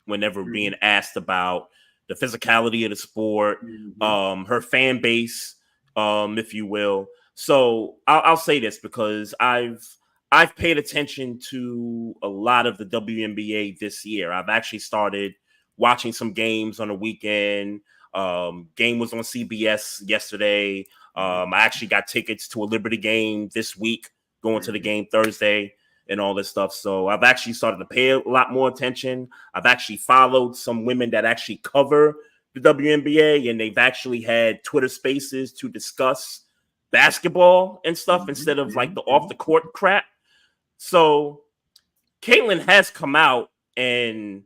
whenever being asked about the physicality of the sport, her fan base, if you will. So I'll say this because I've paid attention to a lot of the WNBA this year. I've actually started watching some games on the weekend. Game was on CBS yesterday. I actually got tickets to a Liberty game this week, going to the game Thursday and all this stuff. So I've actually started to pay a lot more attention. I've actually followed some women that actually cover the WNBA, and they've actually had Twitter spaces to discuss basketball and stuff instead of like the off the court crap. So Caitlin has come out and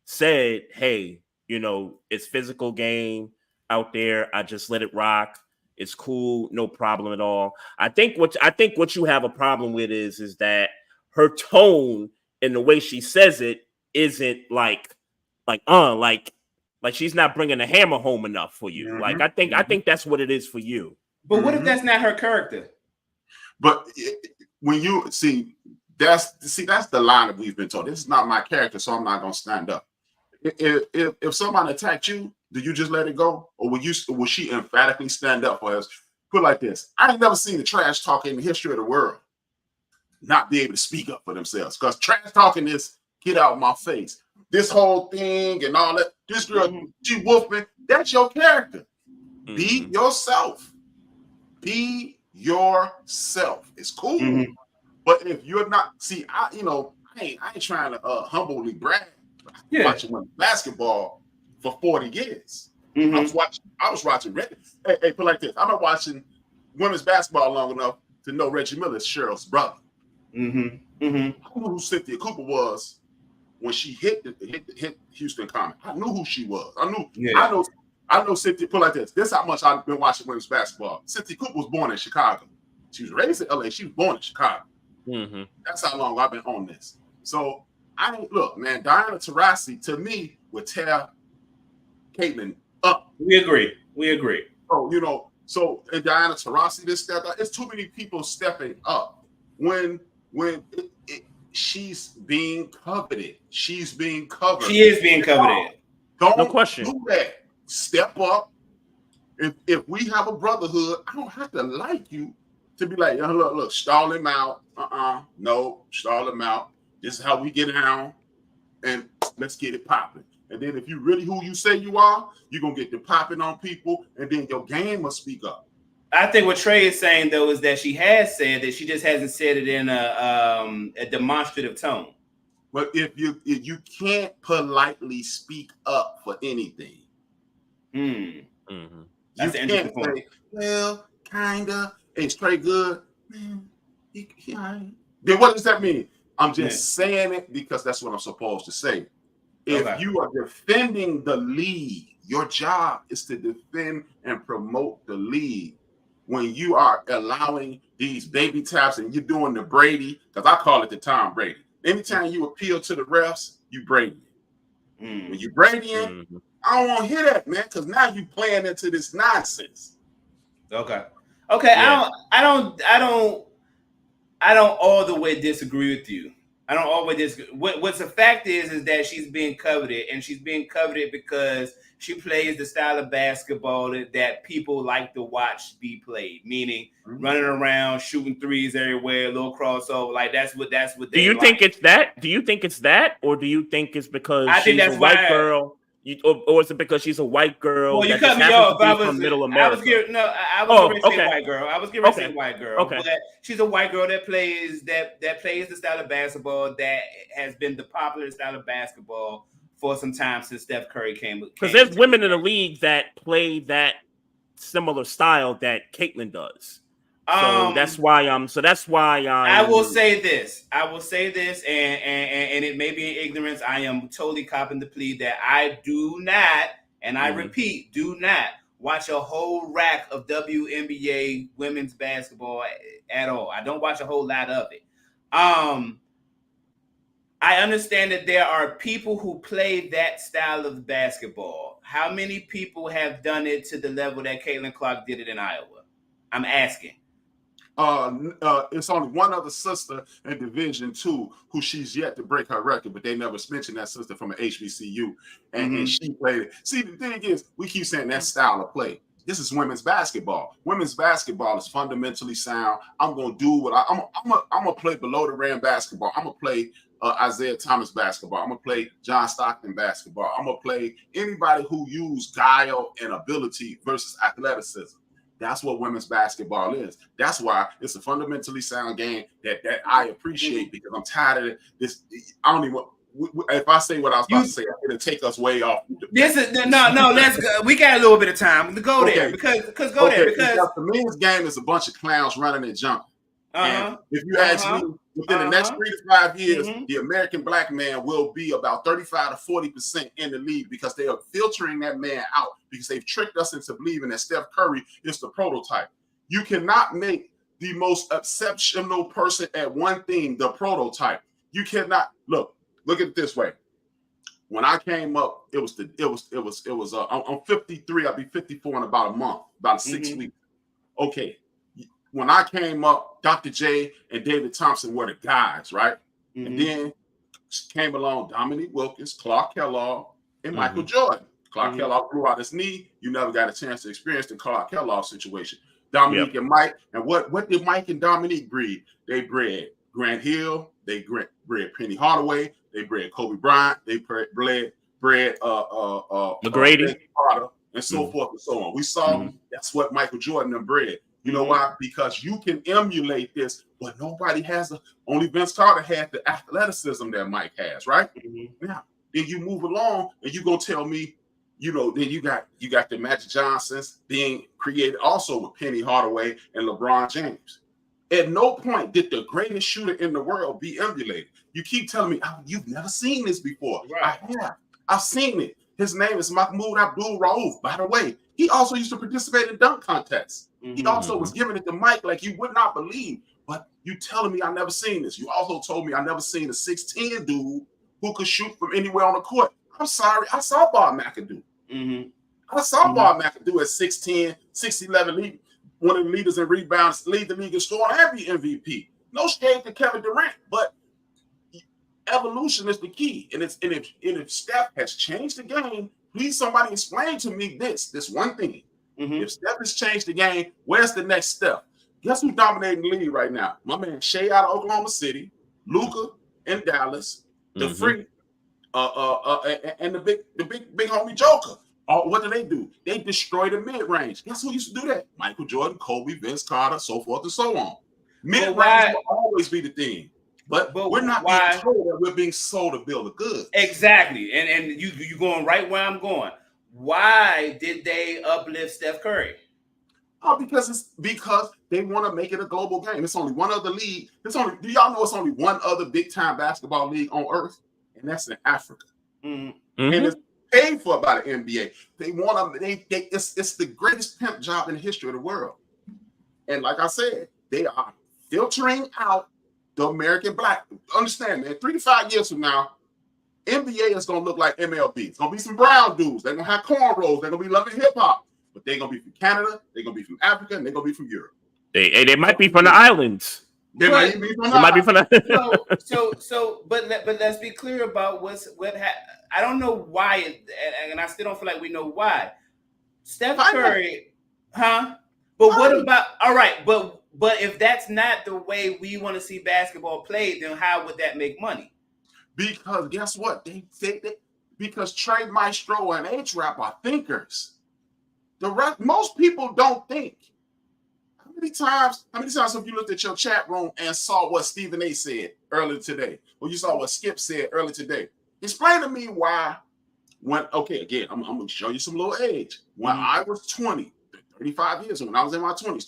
said, hey, it's physical game out there. I just let it rock. It's cool. No problem at all. I think what you have a problem with is that her tone and the way she says it isn't like she's not bringing the hammer home enough for you. Like, I think that's what it is for you. But what if that's not her character? But when you see, that's the line that we've been told. This is not my character, so I'm not gonna stand up. If somebody attacked you, do you just let it go, or will she emphatically stand up for us? Put it like this: I ain't never seen the trash talker in the history of the world not be able to speak up for themselves, because trash talking is get out of my face. This whole thing and all that. This girl, she wolfing. That's your character. Be yourself. Be yourself. It's cool. But if you're not, see, I ain't trying to humbly brag. Watching basketball for 40 years. I was watching Reggie. Hey, put it like this: I've been watching women's basketball long enough to know Reggie Miller is Cheryl's brother. I knew who Cynthia Cooper was when she hit Houston Comet. I knew who she was. I know Cynthia. Put it like this: this is how much I've been watching women's basketball. Cynthia Cooper was born in Chicago. She was raised in LA. She was born in Chicago. That's how long I've been on this. So I don't look, man. Diana Taurasi to me would tear Caitlin up. We agree. So and Diana Taurasi this step up. It's too many people stepping up when she's being coveted. She's being covered. She is being coveted. No question. Do that. Step up. If we have a brotherhood, I don't have to like you to be like, look, stall him out. No, stall him out. This is how we get down, and let's get it popping. And then if you really who you say you are, you're going to get the popping on people, and then your game must speak up. I think what Trey is saying, though, is that she has said that she just hasn't said it in a demonstrative tone. But if you can't politely speak up for anything, that's the interesting point. Say, well, kind of, it's Trey good. Man, then what does that mean? I'm just saying it because that's what I'm supposed to say. If you are defending the league, your job is to defend and promote the league. When you are allowing these baby taps and you're doing the Brady, because I call it the Tom Brady. Anytime you appeal to the refs, you Brady. When you Brady, I don't want to hear that, man, because now you playing into this nonsense. Okay. Yeah. I don't all the way disagree with you. I don't always disagree. What's the fact is that she's being coveted, and she's being coveted because she plays the style of basketball that people like to watch be played, meaning running around, shooting threes everywhere, a little crossover. Like that's what they Do you think it's that? Do you think it's that? Or do you think it's because she's a white girl Or is it because she's a white girl? Well, you that cut just me happens off. to be from Middle America? I was getting ready to say white girl. I was getting ready to say white girl. Okay. But she's a white girl that plays the style of basketball that has been the popular style of basketball for some time since Steph Curry came. Because there's women in the league that play that similar style that Caitlyn does. So that's why I will say this. And it may be in ignorance. I am totally copping the plea that I do not, and I repeat, do not watch a whole rack of WNBA women's basketball at all. I don't watch a whole lot of it. I understand that there are people who play that style of basketball. How many people have done it to the level that Caitlin Clark did it in Iowa? I'm asking. It's only one other sister in Division II who she's yet to break her record, but they never mentioned that sister from an HBCU, and she played it. See, the thing is, we keep saying that style of play. This is women's basketball. Women's basketball is fundamentally sound. I'm gonna do what I'm gonna play below the rim basketball. I'm gonna play Isaiah Thomas basketball. I'm gonna play John Stockton basketball. I'm gonna play anybody who use guile and ability versus athleticism. That's what women's basketball is. That's why it's a fundamentally sound game that I appreciate, because I'm tired of this. I don't even. If I say what I was about to say, it'll take us way off. This is no. Let's go. We got a little bit of time to go there because the men's game is a bunch of clowns running and jumping. And if you ask me, within the next 3 to 5 years, the American black man will be about 35 to 40% in the league, because they are filtering that man out, because they've tricked us into believing that Steph Curry is the prototype. You cannot make the most exceptional person at one thing the prototype. You cannot look at it this way. When I came up, I'm 53. I'll be 54 in about a month, about 6 weeks. Okay. When I came up, Dr. J and David Thompson were the guys, right? And then came along Dominique Wilkins, Clark Kellogg, and Michael Jordan. Clark Kellogg blew out his knee. You never got a chance to experience the Clark Kellogg situation. Dominique and Mike, and what did Mike and Dominique breed? They bred Grant Hill, they bred Penny Hardaway, they bred Kobe Bryant, they bred McGrady, Carter, and so forth and so on. We saw that's what Michael Jordan and bred. You know why? Because you can emulate this, but nobody has only Vince Carter had the athleticism that Mike has, right? Now, then you move along and you're gonna tell me, then you got the Magic Johnsons being created also with Penny Hardaway and LeBron James. At no point did the greatest shooter in the world be emulated. You keep telling me, you've never seen this before. Right. I have. I've seen it. His name is Mahmoud Abdul Rauf. By the way, he also used to participate in dunk contests. He also was giving it to Mike like you would not believe. But you telling me I never seen this. You also told me I never seen a 6'10" dude who could shoot from anywhere on the court. I'm sorry. I saw Bob McAdoo. I saw Bob McAdoo at 6'10", 6'11", one of the leaders in rebounds, lead the league in scoring, and be MVP. No shade to Kevin Durant, but evolution is the key. And if Steph has changed the game, please somebody explain to me this one thing. If Steph has changed the game, where's the next step? Guess who's dominating the league right now? My man Shea out of Oklahoma City, Luka in Dallas, the Freak, and the big homie Joker. What do? They destroy the mid-range. Guess who used to do that? Michael Jordan, Kobe, Vince Carter, so forth and so on. Mid-range will always be the thing. But we're not being told that we're being sold to build a good. Exactly. And you going right where I'm going. Why did they uplift Steph Curry? Because they want to make it a global game. It's only one other league. Do y'all know it's only one other big-time basketball league on earth? And that's in Africa. And it's paid for by the NBA. They want to. It's the greatest pimp job in the history of the world. And like I said, they are filtering out the American black. Understand, man. 3 to 5 years from now, NBA is gonna look like MLB. It's gonna be some brown dudes. They're gonna have cornrows. They're gonna be loving hip hop. But they're gonna be from Canada. They're gonna be from Africa, and they're gonna be from Europe. They might be from the islands. They might be from the But let's be clear about what I don't know why, and I still don't feel like we know why. Steph Curry, But what about But if that's not the way we want to see basketball played, then how would that make money? Because guess what? They because Trey, Maestro, and HRap are thinkers. Most people don't think. How many times have you looked at your chat room and saw what Stephen A said earlier today? Or you saw what Skip said earlier today? Explain to me why, again, I'm going to show you some little age. When I was 20, 35 years ago, when I was in my 20s,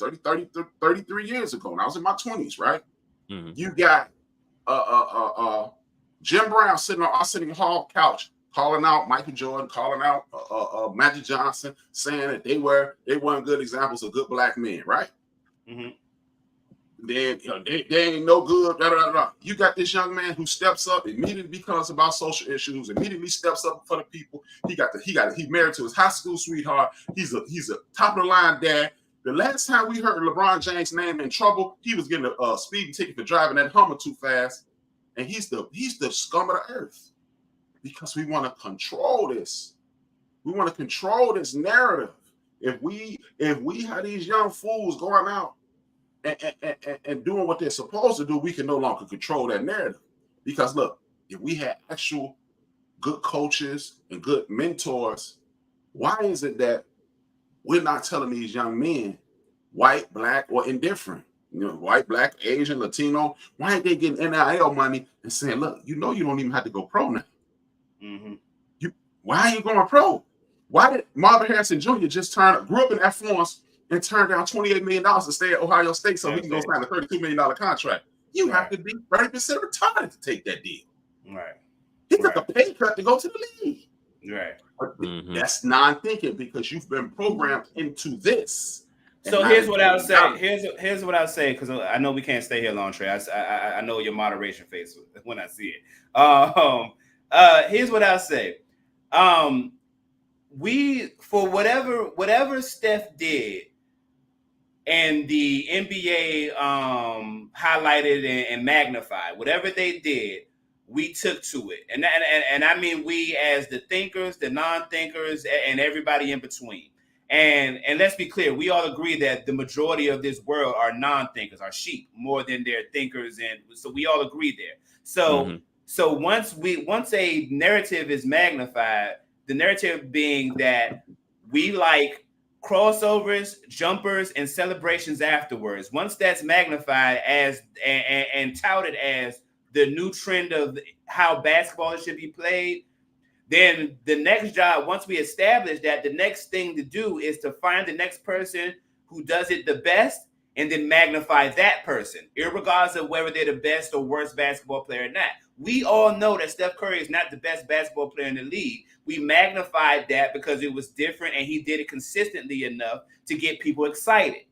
33 years ago, when I was in my 20s, right? Mm-hmm. You got Jim Brown sitting on our City Hall couch, calling out Michael Jordan, calling out Magic Johnson, saying that they weren't good examples of good black men, right? Mm-hmm. Then they ain't no good. Da, da, da, da. You got this young man who steps up, immediately becomes about social issues, immediately steps up for the people. He married to his high school sweetheart. He's a top of the line dad. The last time we heard LeBron James' name in trouble, he was getting a speeding ticket for driving that Hummer too fast, and he's the scum of the earth. Because we want to control this. We want to control this narrative. If we have these young fools going out and doing what they're supposed to do, we can no longer control that narrative. Because look, if we had actual good coaches and good mentors, why is it that we're not telling these young men, white, black, or indifferent, white, black, Asian, Latino, why ain't they getting NIL money and saying, look, you don't even have to go pro now. Mm-hmm. Why are you going pro? Why did Marvin Harrison Jr. grew up in F1s and turned down $28 million to stay at Ohio State so he can go sign a $32 million contract? You have to be 30% retired to take that deal. Right. He took a pay cut to go to the league. Right. Mm-hmm. That's non-thinking because you've been programmed into this. So here's what I'll say. Here's what I'll say, because I know we can't stay here long, Trey. I know your moderation face when I see it. Here's what I'll say. We, for whatever Steph did and the NBA highlighted and magnified, whatever they did, we took to it. And I mean we as the thinkers, the non-thinkers, and everybody in between. And let's be clear, we all agree that the majority of this world are non-thinkers, are sheep, more than they're thinkers. And so we all agree there. So So once a narrative is magnified, the narrative being that we like crossovers, jumpers, and celebrations afterwards. Once that's magnified as and touted as the new trend of how basketball should be played, then the next job, once we establish that, the next thing to do is to find the next person who does it the best and then magnify that person, irregardless of whether they're the best or worst basketball player or not. We all know that Steph Curry is not the best basketball player in the league. We magnified that because it was different and he did it consistently enough to get people excited.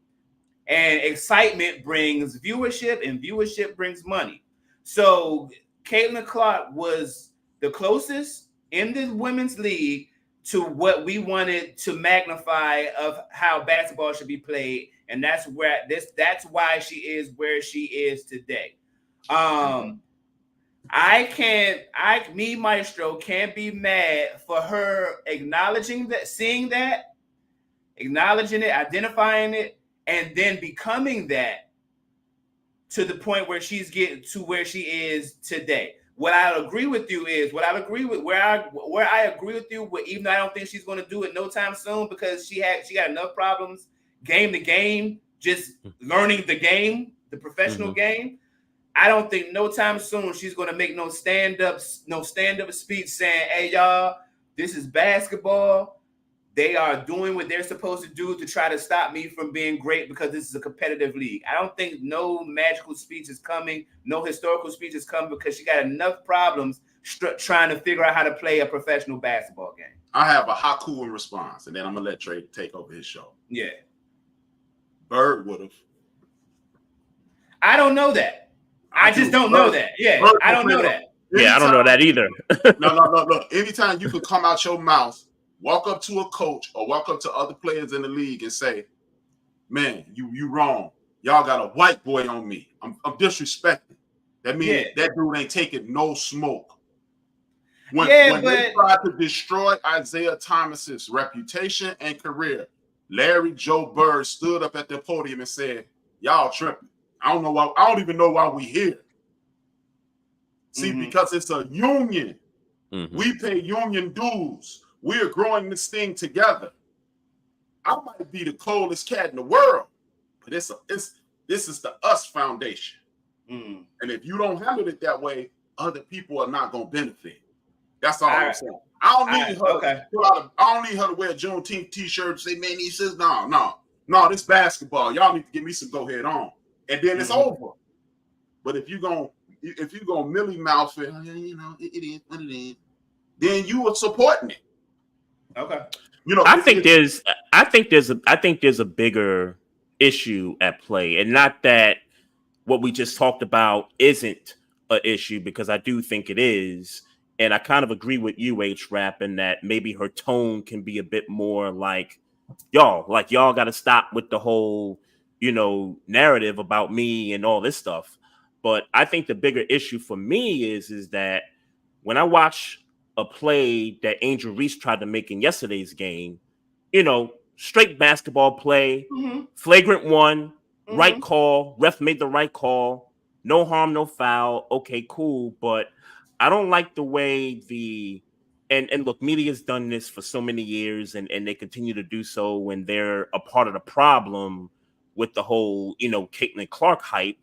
And excitement brings viewership, and viewership brings money. So Caitlin Clark was the closest in the women's league to what we wanted to magnify of how basketball should be played. And that's why she is where she is today. Maestro can't be mad for her acknowledging that, seeing that, acknowledging it, identifying it, and then becoming that to the point where she's getting to where she is today. What I agree with you is where I agree with you, even though I don't think she's going to do it no time soon because she got enough problems game to game, just learning the game, the professional game. I don't think no time soon she's going to make no stand-up speech saying, hey, y'all, this is basketball. They are doing what they're supposed to do to try to stop me from being great because this is a competitive league. I don't think no magical speech is coming, no historical speech is coming because she got enough problems trying to figure out how to play a professional basketball game. I have a haiku in response, and then I'm going to let Trey take over his show. Yeah. Bird would have. I don't know that. I just don't know that. Yeah, Bird I don't know that. Yeah, I don't know that either. No. Anytime you could come out your mouth, walk up to a coach or walk up to other players in the league and say, man, you wrong. Y'all got a white boy on me. I'm disrespecting. That means that dude ain't taking no smoke. When they tried to destroy Isaiah Thomas's reputation and career, Larry Joe Bird stood up at the podium and said, y'all tripping. I don't even know why we here. See, because it's a union. Mm-hmm. We pay union dues. We are growing this thing together. I might be the coldest cat in the world, but this is the us foundation. Mm. And if you don't handle it that way, other people are not going to benefit. That's all I'm saying. I don't need her to wear a Juneteenth t-shirt and say, man, he says, no, this basketball. Y'all need to give me some go ahead on. And then it's over. But if you're going to millie mouth it, it is what it is, then you are supporting it. Okay. I think there's a bigger issue at play, and not that what we just talked about isn't an issue, because I do think it is. And I kind of agree with you, HRap, in that maybe her tone can be a bit more like y'all got to stop with the whole, narrative about me and all this stuff. But I think the bigger issue for me is that when I watch a play that Angel Reese tried to make in yesterday's game, straight basketball play, flagrant one, right call, ref made the right call, no harm, no foul. Okay, cool. But I don't like the way and look, media's done this for so many years, and they continue to do so when they're a part of the problem with the whole, Caitlin Clark hype,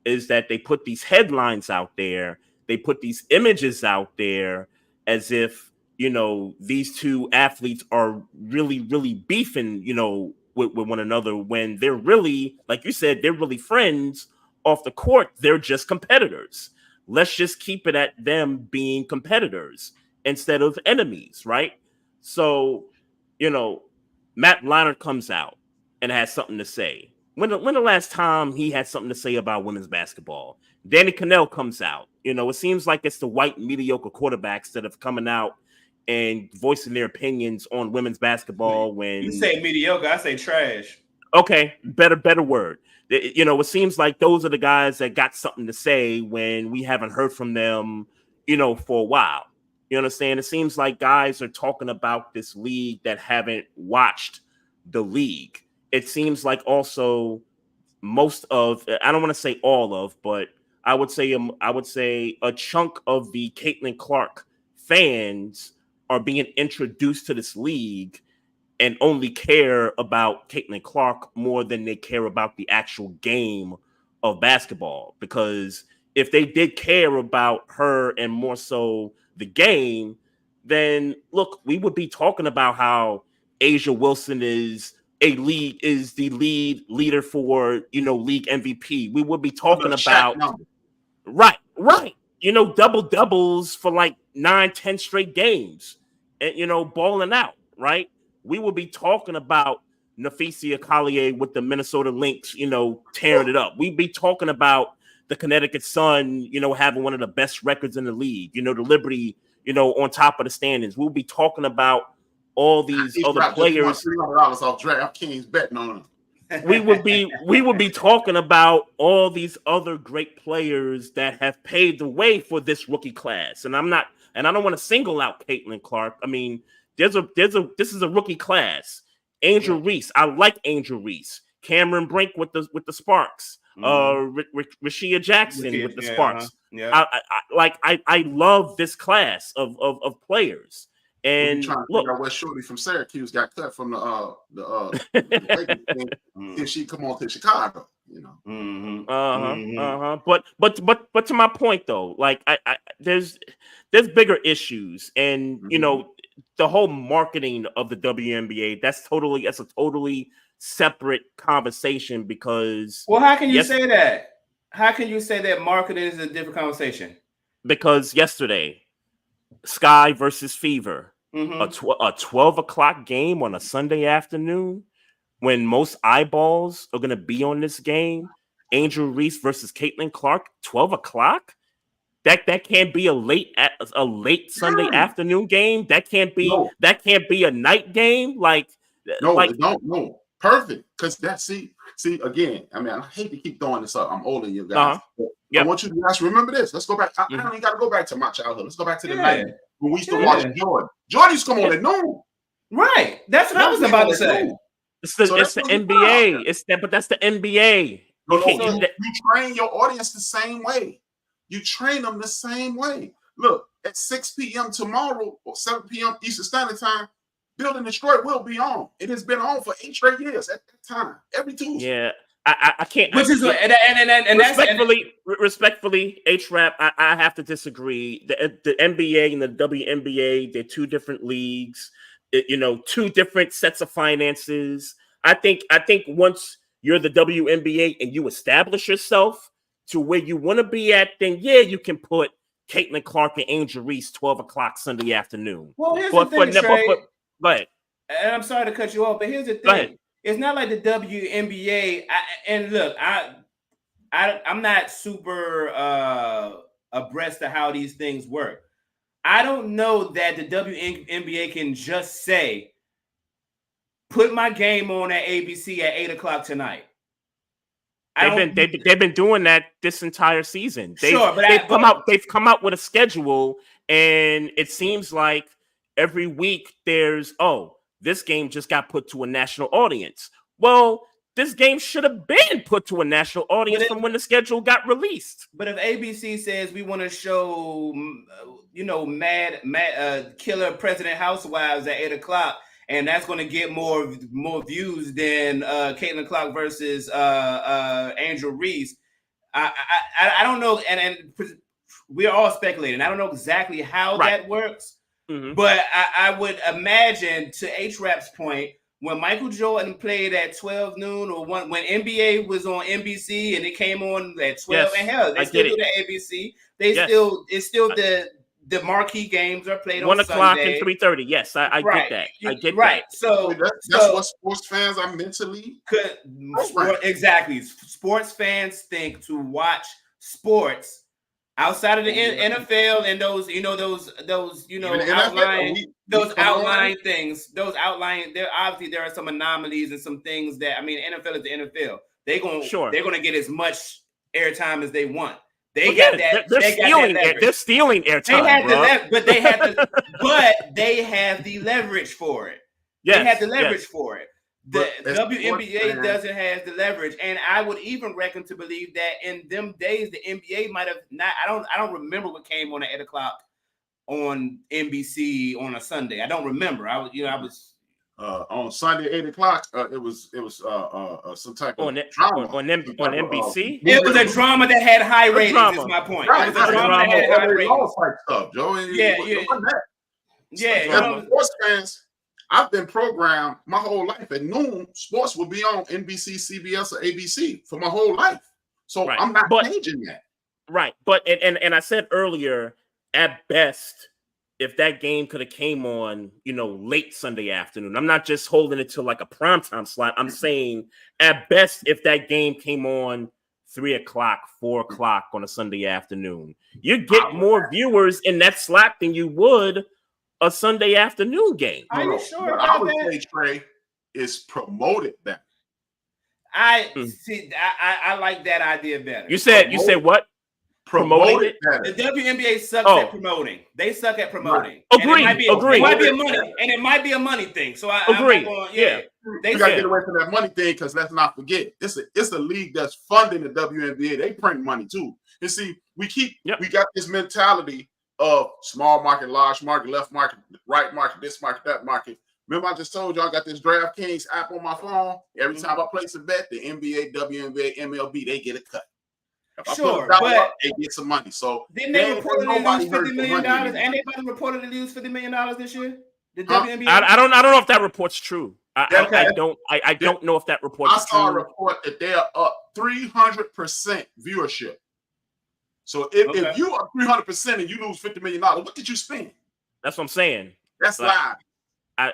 is that they put these headlines out there, they put these images out there as if, these two athletes are really, really beefing, with one another, when they're really, like you said, they're really friends off the court. They're just competitors. Let's just keep it at them being competitors instead of enemies, right? So, Matt Leinart comes out and has something to say. When the last time he had something to say about women's basketball? Danny Cannell comes out. It seems like it's the white mediocre quarterbacks that have coming out and voicing their opinions on women's basketball. When you say mediocre, I say trash. Okay, better word. It seems like those are the guys that got something to say when we haven't heard from them, for a while. You understand? It seems like guys are talking about this league that haven't watched the league. It seems like also most of, I don't want to say all of, but I would say a chunk of the Caitlin Clark fans are being introduced to this league and only care about Caitlin Clark more than they care about the actual game of basketball. Because if they did care about her and more so the game, then look, we would be talking about how Asia Wilson is the lead leader for, league MVP. We would be talking about right. Double doubles for like 9-10 straight games and, balling out, right? We will be talking about Nafisia Collier with the Minnesota Lynx, tearing it up. We'd be talking about the Connecticut Sun, having one of the best records in the league, the Liberty, on top of the standings. We'll be talking about all these other players. $300 off DraftKings betting on them. we would be talking about all these other great players that have paved the way for this rookie class. And I don't want to single out Caitlin Clark. I mean, this is a rookie class. Angel Reese, I like Angel Reese. Cameron Brink with the Sparks. Rashia Jackson with the Sparks. I love this class of players. And trying to figure out where Shorty from Syracuse got cut from the Did she come on to Chicago? But to my point though, like there's bigger issues, and the whole marketing of the WNBA, that's a totally separate conversation. Because how can you say that? How can you say that marketing is a different conversation? Because yesterday, Sky versus Fever. A 12 o'clock game on a Sunday afternoon when most eyeballs are going to be on this game. Angel Reese versus Caitlin Clark, 12 o'clock. That can't be a late Sunday afternoon game. That can't be a night game. No. Perfect. Because see again. I mean, I hate to keep throwing this up. I'm older than you guys. I want you to guys remember this. Let's go back. I don't even got to go back to my childhood. Let's go back to the 90s when we used to watch Jordan. Jordan used to come on at noon. Right. That's what I was about to say. It's the NBA. But that's the NBA. You train your audience the same way. You train them the same way. Look, at 6 p.m. tomorrow or 7 p.m. Eastern Standard Time, Build and Destroy will be on. It has been on for 8 straight years at that time, every Tuesday. Yeah, I can't. Which is respectfully, HRap, I have to disagree. The NBA and the WNBA, they're two different leagues. Two different sets of finances. I think once you're the WNBA and you establish yourself to where you want to be at, then yeah, you can put Caitlin Clark and Angel Reese 12 o'clock Sunday afternoon. Well, here's the thing, Trey. Go ahead. And I'm sorry to cut you off, but here's the thing. It's not like the WNBA. And look, I'm not super abreast of how these things work. I don't know that the WNBA can just say, put my game on at ABC at 8 o'clock tonight. They've been doing that this entire season. They've come out with a schedule, and it seems like every week there's this game just got put to a national audience. Well, this game should have been put to a national audience from when the schedule got released. But if ABC says we want to show, mad killer President Housewives at 8 o'clock, and that's going to get more views than Caitlin Clark versus Angel Reese, I don't know, and we're all speculating. I don't know exactly how that works. Mm-hmm. But I would imagine, to HRap's point, when Michael Jordan played at 12 noon, or when NBA was on NBC and it came on at 12, and hell, they still do the ABC. It's still the marquee games are played on 1 o'clock and 3:30. Yes, I get that. I get that. So that's what sports fans are mentally. Exactly. Sports fans think to watch sports outside of the NFL and those outlying things, there obviously there are some anomalies and some things that, NFL is the NFL. They're gonna get as much airtime as they want. They're stealing airtime. But they have the leverage for it. Yes, they have the leverage for it. The WNBA doesn't have the leverage, and I would even reckon to believe that in them days the NBA might have not. I don't remember what came on at 8 o'clock on NBC on a Sunday. I don't remember. I was on Sunday 8 o'clock. It was some type of drama on NBC. It was a drama that had high ratings. Is my point. Right. It was a drama that had high ratings. Stuff, Joe. Sports fans. I've been programmed my whole life at noon. Sports will be on NBC, CBS, or ABC for my whole life. So I'm not changing that. Right. But and I said earlier, at best, if that game could have came on, late Sunday afternoon, I'm not just holding it to like a primetime slot. I'm saying at best, if that game came on 3 o'clock, 4 o'clock on a Sunday afternoon, you get more viewers in that slot than you would a Sunday afternoon game. Are you sure about that? I would say Trey is promoted better. I like that idea better. You said what? Promoted better. The WNBA sucks at promoting. They suck at promoting. Agree. It might be a money thing. So I agree. We gotta get away from that money thing, because let's not forget, it's a league that's funding the WNBA. They print money too. And see, we got this mentality of small market, large market, left market, right market, this market, that market. Remember, I just told you I got this DraftKings app on my phone. Every time I place a bet, the NBA, WNBA, MLB, they get a cut. If I put $1 up, they get some money. So didn't they reportedly lose $50 million? And they reportedly lose $50 million this year? The WNBA? I don't know if that report's true. I don't know if that report's true. I saw a report that they are up 300% viewership. So if you are 300% and you lose $50 million, what did you spend? That's what I'm saying. That's live. I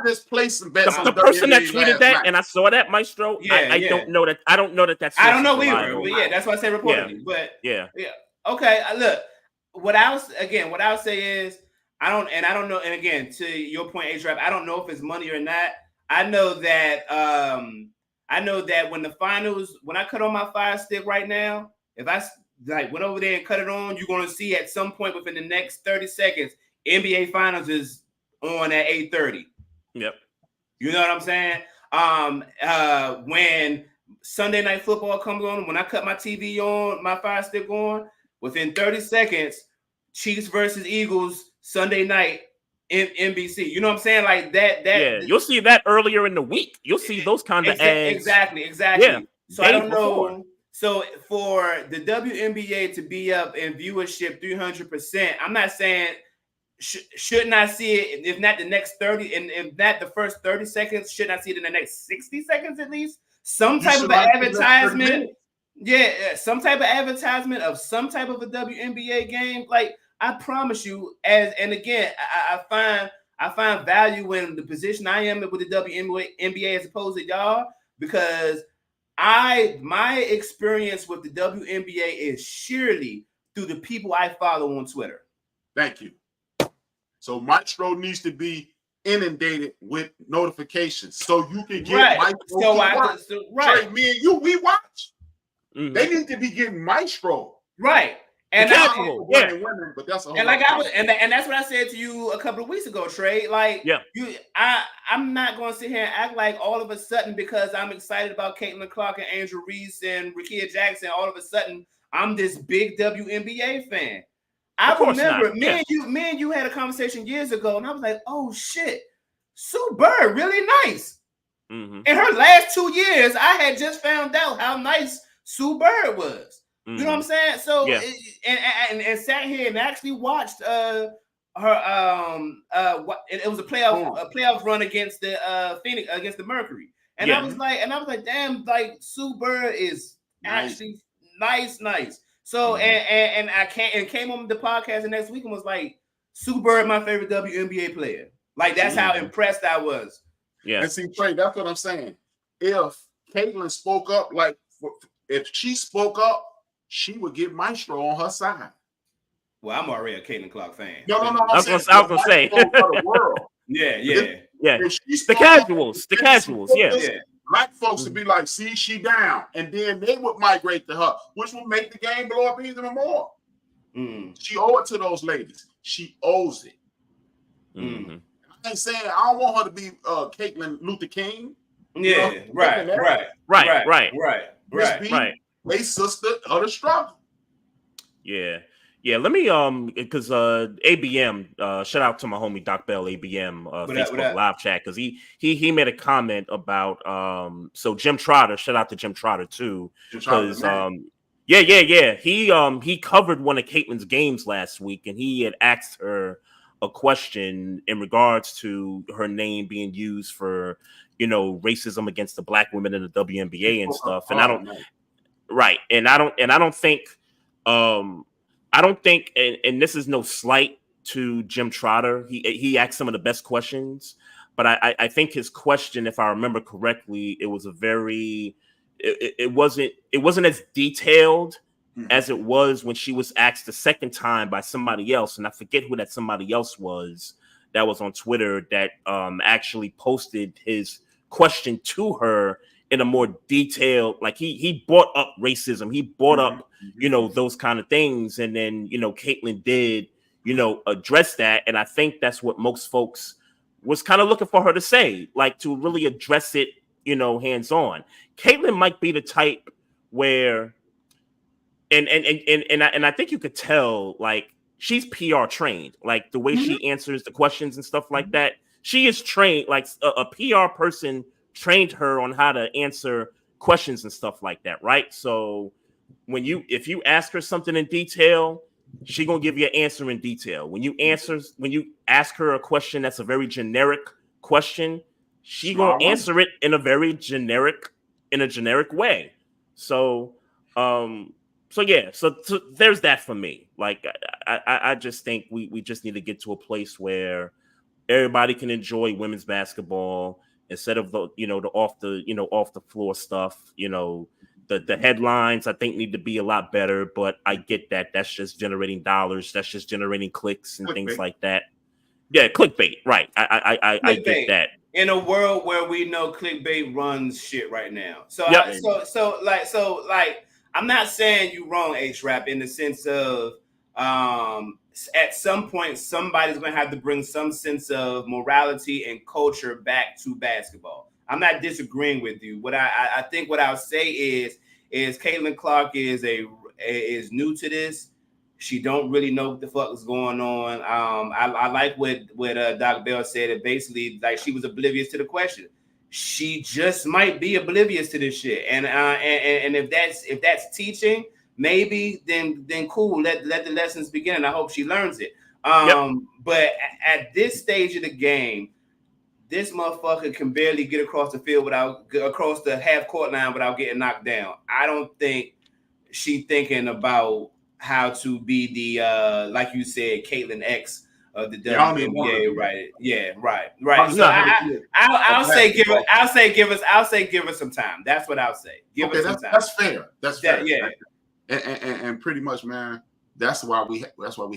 just placed some bets. The person that tweeted that, and I saw that, Maestro. I don't know that. I don't know that. That's. I don't know either. But that's why I say reportedly. But yeah. Okay. Look, what I'll say is I don't know. And again, to your point, HRap, I don't know if it's money or not. I know that when the finals, when I cut on my Fire Stick right now, if I went over there and cut it on, you're going to see at some point within the next 30 seconds, NBA Finals is on at 8:30. Yep. You know what I'm saying? When Sunday Night Football comes on, when I cut my TV on, my Fire Stick on, within 30 seconds, Chiefs versus Eagles Sunday night in NBC. You know what I'm saying? Like that. Yeah, you'll see that earlier in the week. You'll see those kind of ads. Exactly. Yeah, So I don't before. know. So for the WNBA to be up in viewership 300%, I'm not saying shouldn't I see it? If not the next 30, and if not the first 30 seconds, shouldn't I see it in the next 60 seconds at least? Some type of advertisement. Yeah, some type of advertisement of some type of a WNBA game. Like I promise you, and again, I find value in the position I am with the WNBA as opposed to y'all, because my experience with the WNBA is sheerly through the people I follow on Twitter. Thank you. So Maestro needs to be inundated with notifications so you can get Maestro. Trey, me and you, we watch. Mm-hmm. They need to be getting Maestro. Right. And women, but that's a whole and that's what I said to you a couple of weeks ago, Trey. Like, I'm not going to sit here and act like all of a sudden, because I'm excited about Caitlin Clark and Angel Reese and Rickea Jackson, all of a sudden I'm this big WNBA fan. I remember me and you had a conversation years ago, and I was like, oh shit, Sue Bird, really nice. Mm-hmm. In her last 2 years, I had just found out how nice Sue Bird was. Mm-hmm. You know what I'm saying? So and sat here and actually watched her it was a playoff run against the Phoenix, against the Mercury. And I was like, damn, like Sue Bird is actually nice. So and I came on the podcast the next week and was like, Sue Bird, my favorite WNBA player. Like that's how impressed I was. Yeah. And see, Trey, that's what I'm saying. If Caitlin spoke up, like if she spoke up, she would get Maestro on her side. Well, I'm already a Caitlin Clark fan. No. I was gonna say. The world. Yeah. The casuals. Yeah. Black folks would be like, see, she down. And then they would migrate to her, which would make the game blow up even more. She owed it to those ladies. She owes it. Mm-hmm. I ain't saying I don't want her to be Caitlin Luther King. Yeah, you know, right. They sister of the struggle. Yeah. Let me because ABM, shout out to my homie Doc Bell, ABM Facebook live chat, because he made a comment about so Jim Trotter, shout out to Jim Trotter too, because he covered one of Caitlin's games last week, and he had asked her a question in regards to her name being used for racism against the black women in the WNBA and stuff, and I don't think, and this is no slight to Jim Trotter. He asked some of the best questions, but I think his question, if I remember correctly, it was it wasn't as detailed as it was when she was asked the second time by somebody else, and I forget who that somebody else was that was on Twitter that actually posted his question to her in a more detailed, like he brought up racism, he brought up those kind of things, and then Caitlin did address that, and I think that's what most folks was kind of looking for her to say, like to really address it hands on. Caitlin might be the type where and I think you could tell, like, she's PR trained, like the way she answers the questions and stuff like that. She is trained, like a PR person trained her on how to answer questions and stuff like that, right? So if you ask her something in detail, she gonna give you an answer in detail. When you ask her a question that's a very generic question, she gonna answer it in a very generic way. So there's that for me. Like I just think we just need to get to a place where everybody can enjoy women's basketball instead of the off the floor stuff. The headlines I think need to be a lot better, but I get that. That's just generating dollars. That's just generating clicks and things like that. Yeah, clickbait. Right. I get that. In a world where we know clickbait runs shit right now. So I'm not saying you wrong, HRap, in the sense of at some point somebody's going to have to bring some sense of morality and culture back to basketball. I'm not disagreeing with you. What I think what I'll say is Caitlin Clark is new to this. She don't really know what the fuck is going on. I like what Doc Bell said. That basically, like, she was oblivious to the question. She just might be oblivious to this shit. And if that's teaching, maybe then cool. Let the lessons begin. And I hope she learns it. But at this stage of the game, this motherfucker can barely get across the field across the half court line without getting knocked down. I don't think she thinking about how to be the like you said, Caitlin X of the WNBA, right? Yeah, right. So I'll say give us some time. That's what I'll say. Give us some time. That's fair. That's fair. Yeah. And pretty much, man. That's why we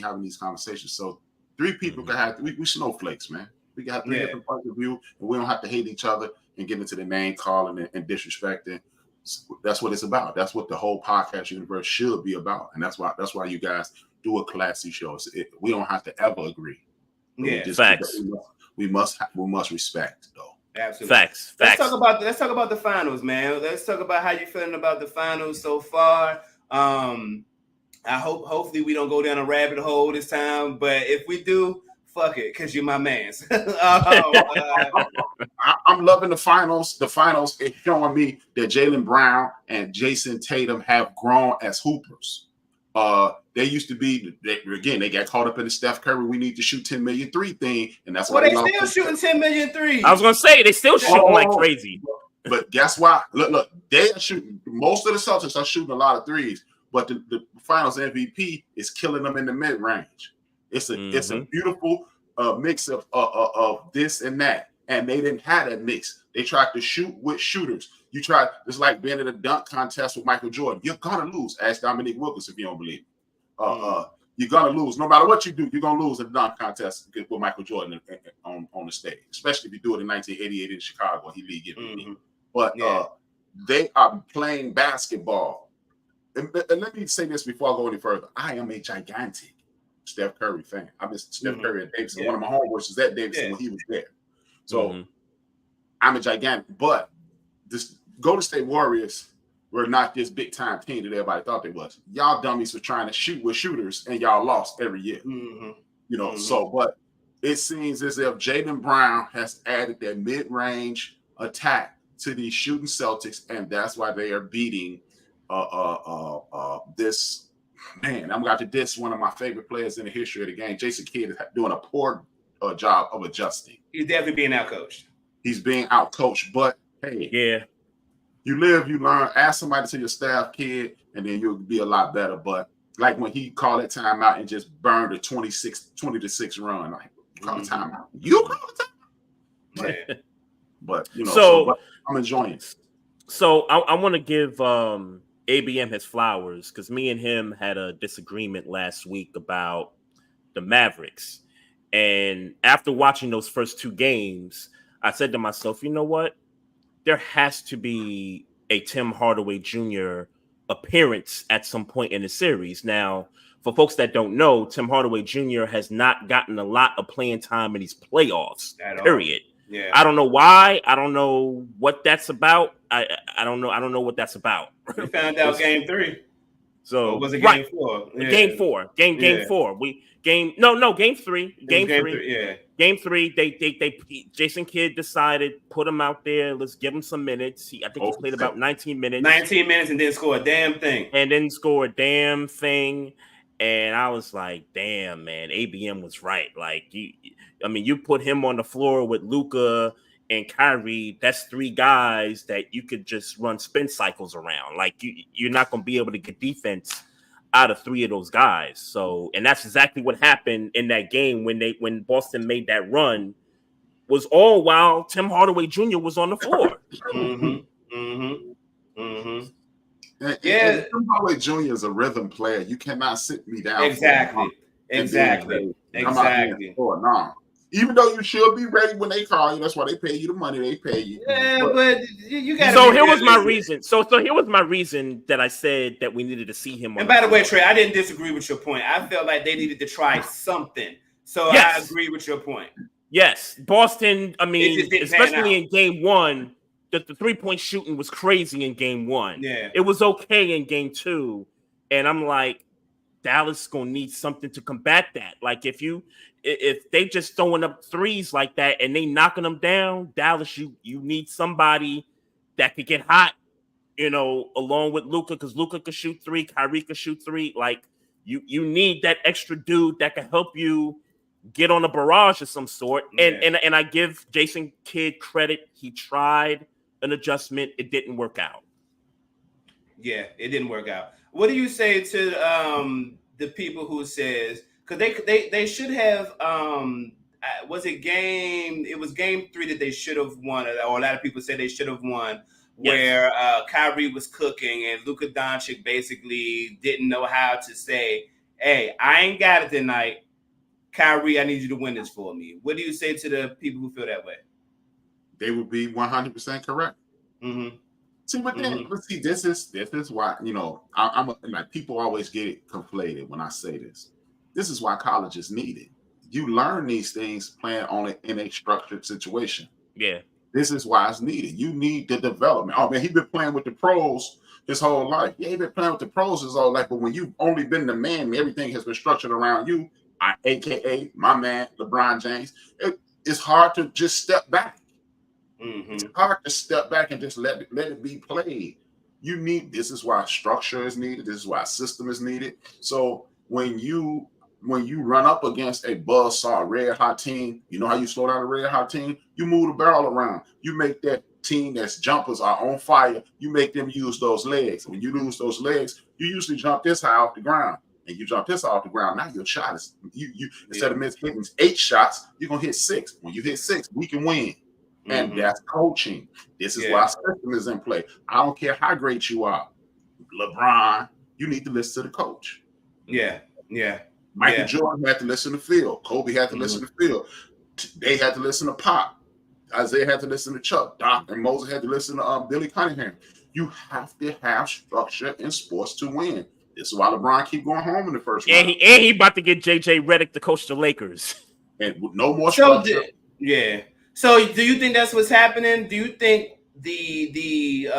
having these conversations. So 3 people can have we snowflakes, man. We can have 3 different points of view, and we don't have to hate each other and get into the name calling and disrespecting. That's what it's about. That's what the whole podcast universe should be about, and that's why you guys do a classy show. We don't have to ever agree. Facts. We must respect, though. Absolutely. Facts. Let's talk about the finals, man. Let's talk about how you feeling about the finals so far. Hopefully we don't go down a rabbit hole this time, but if we do, fuck it, because you're my man. I'm loving the finals. The finals is showing me that Jaylen Brown and Jason Tatum have grown as hoopers. They used to be, they got caught up in the Steph Curry, we need to shoot 10 million three thing, and that's why they still shooting 10 million threes. I was going to say, they still shooting like crazy. But guess what? Look, they are shooting, most of the Celtics are shooting a lot of threes, but the finals MVP is killing them in the mid-range. It's a beautiful mix of this and that, and they didn't have that mix. They tried to shoot with shooters. You tried, it's like being in a dunk contest with Michael Jordan. You're gonna lose. Ask Dominique Wilkins if you don't believe me. You're gonna lose no matter what you do. You're gonna lose in the dunk contest with Michael Jordan on the stage, especially if you do it in 1988 in Chicago. He league MVP. But they are playing basketball. And let me say this before I go any further. I am a gigantic Steph Curry fan. I miss Steph Curry at Davidson. One of my homeboys was at Davidson when he was there. So I'm a gigantic. But this Golden State Warriors were not this big time team that everybody thought they was. Y'all dummies were trying to shoot with shooters, and y'all lost every year. So but it seems as if Jaylen Brown has added that mid-range attack to these shooting Celtics, and that's why they are beating this. Man, I'm going to diss one of my favorite players in the history of the game. Jason Kidd is doing a poor job of adjusting. He's definitely being outcoached. He's being outcoached, but hey, you live, you learn. Ask somebody to your staff, kid, and then you'll be a lot better. But like when he called that timeout and just burned a 20-6 run, like call a timeout. You call a timeout. But but I'm enjoying it. So I want to give ABM his flowers, because me and him had a disagreement last week about the Mavericks. And after watching those first 2 games, I said to myself, you know what? There has to be a Tim Hardaway Jr. appearance at some point in the series. Now, for folks that don't know, Tim Hardaway Jr. has not gotten a lot of playing time in these playoffs, period. Yeah. I don't know why. I don't know what that's about. I don't know. I don't know what that's about. We found out game 3. So was it game 4? Yeah. Game 4. Game 4. Game 3. Game 3. Game 3. They Jason Kidd decided, put him out there. Let's give him some minutes. I think he played about 19 minutes. 19 minutes and didn't score a damn thing. And I was like, damn, man, ABM was right. Like, you put him on the floor with Luka and Kyrie, that's 3 guys that you could just run spin cycles around. Like, you're not going to be able to get defense out of 3 of those guys. So, and that's exactly what happened in that game when Boston made that run, was all while Tim Hardaway Jr. was on the floor. And Tim Hardaway Jr. is a rhythm player. You cannot sit me down. Exactly. Nah. Even though you should be ready when they call you, that's why they pay you the money they pay you. Yeah, but you got. So here was my reason. So here was my reason that I said that we needed to see him. And by the way, Trey, I didn't disagree with your point. I felt like they needed to try something. So yes. I agree with your point. Yes, Boston. I mean, especially in game 1, the 3-point shooting was crazy in game 1. Yeah, it was okay in game 2, and I'm like, Dallas gonna need something to combat that. Like if they just throwing up threes like that and they knocking them down, Dallas, you need somebody that could get hot, along with Luka, because Luka could shoot three, Kyrie could shoot three. Like you need that extra dude that can help you get on a barrage of some sort. And I give Jason Kidd credit. He tried an adjustment. It didn't work out. Yeah, it didn't work out. What do you say to the people who says, because they should have it was game 3 that they should have won, or a lot of people say they should have won, where Kyrie was cooking and Luka Doncic basically didn't know how to say, hey, I ain't got it tonight. Kyrie, I need you to win this for me. What do you say to the people who feel that way? They would be 100% correct. Mm-hmm. See, but then let's see. This is why I'm like, people always get it conflated when I say this. This is why college is needed. You learn these things playing in a structured situation. Yeah, this is why it's needed. You need the development. Oh man, he's been playing with the pros his whole life. Yeah, he's been playing with the pros his whole life. But when you've only been the man, everything has been structured around you. AKA my man, LeBron James. It's hard to just step back. Mm-hmm. It's hard to step back and just let it be played. This is why structure is needed. This is why system is needed. So when you run up against a buzzsaw red hot team, you know how you slow down a red hot team? You move the barrel around. You make that team that's jumpers are on fire. You make them use those legs. When you lose those legs, you usually jump this high off the ground. And you jump this off the ground. Now your shot is instead of hitting 8 shots, you're gonna hit 6. When you hit 6, we can win. And that's coaching. This is why system is in play. I don't care how great you are. LeBron, you need to listen to the coach. Yeah. Michael Jordan had to listen to Phil. Kobe had to listen to Phil. They had to listen to Pop. Isaiah had to listen to Chuck. Doc and Moses had to listen to Billy Cunningham. You have to have structure in sports to win. This is why LeBron keep going home in the first round. And he about to get JJ Redick to coach the Lakers. And with no more structure. So do you think that's what's happening? Do you think the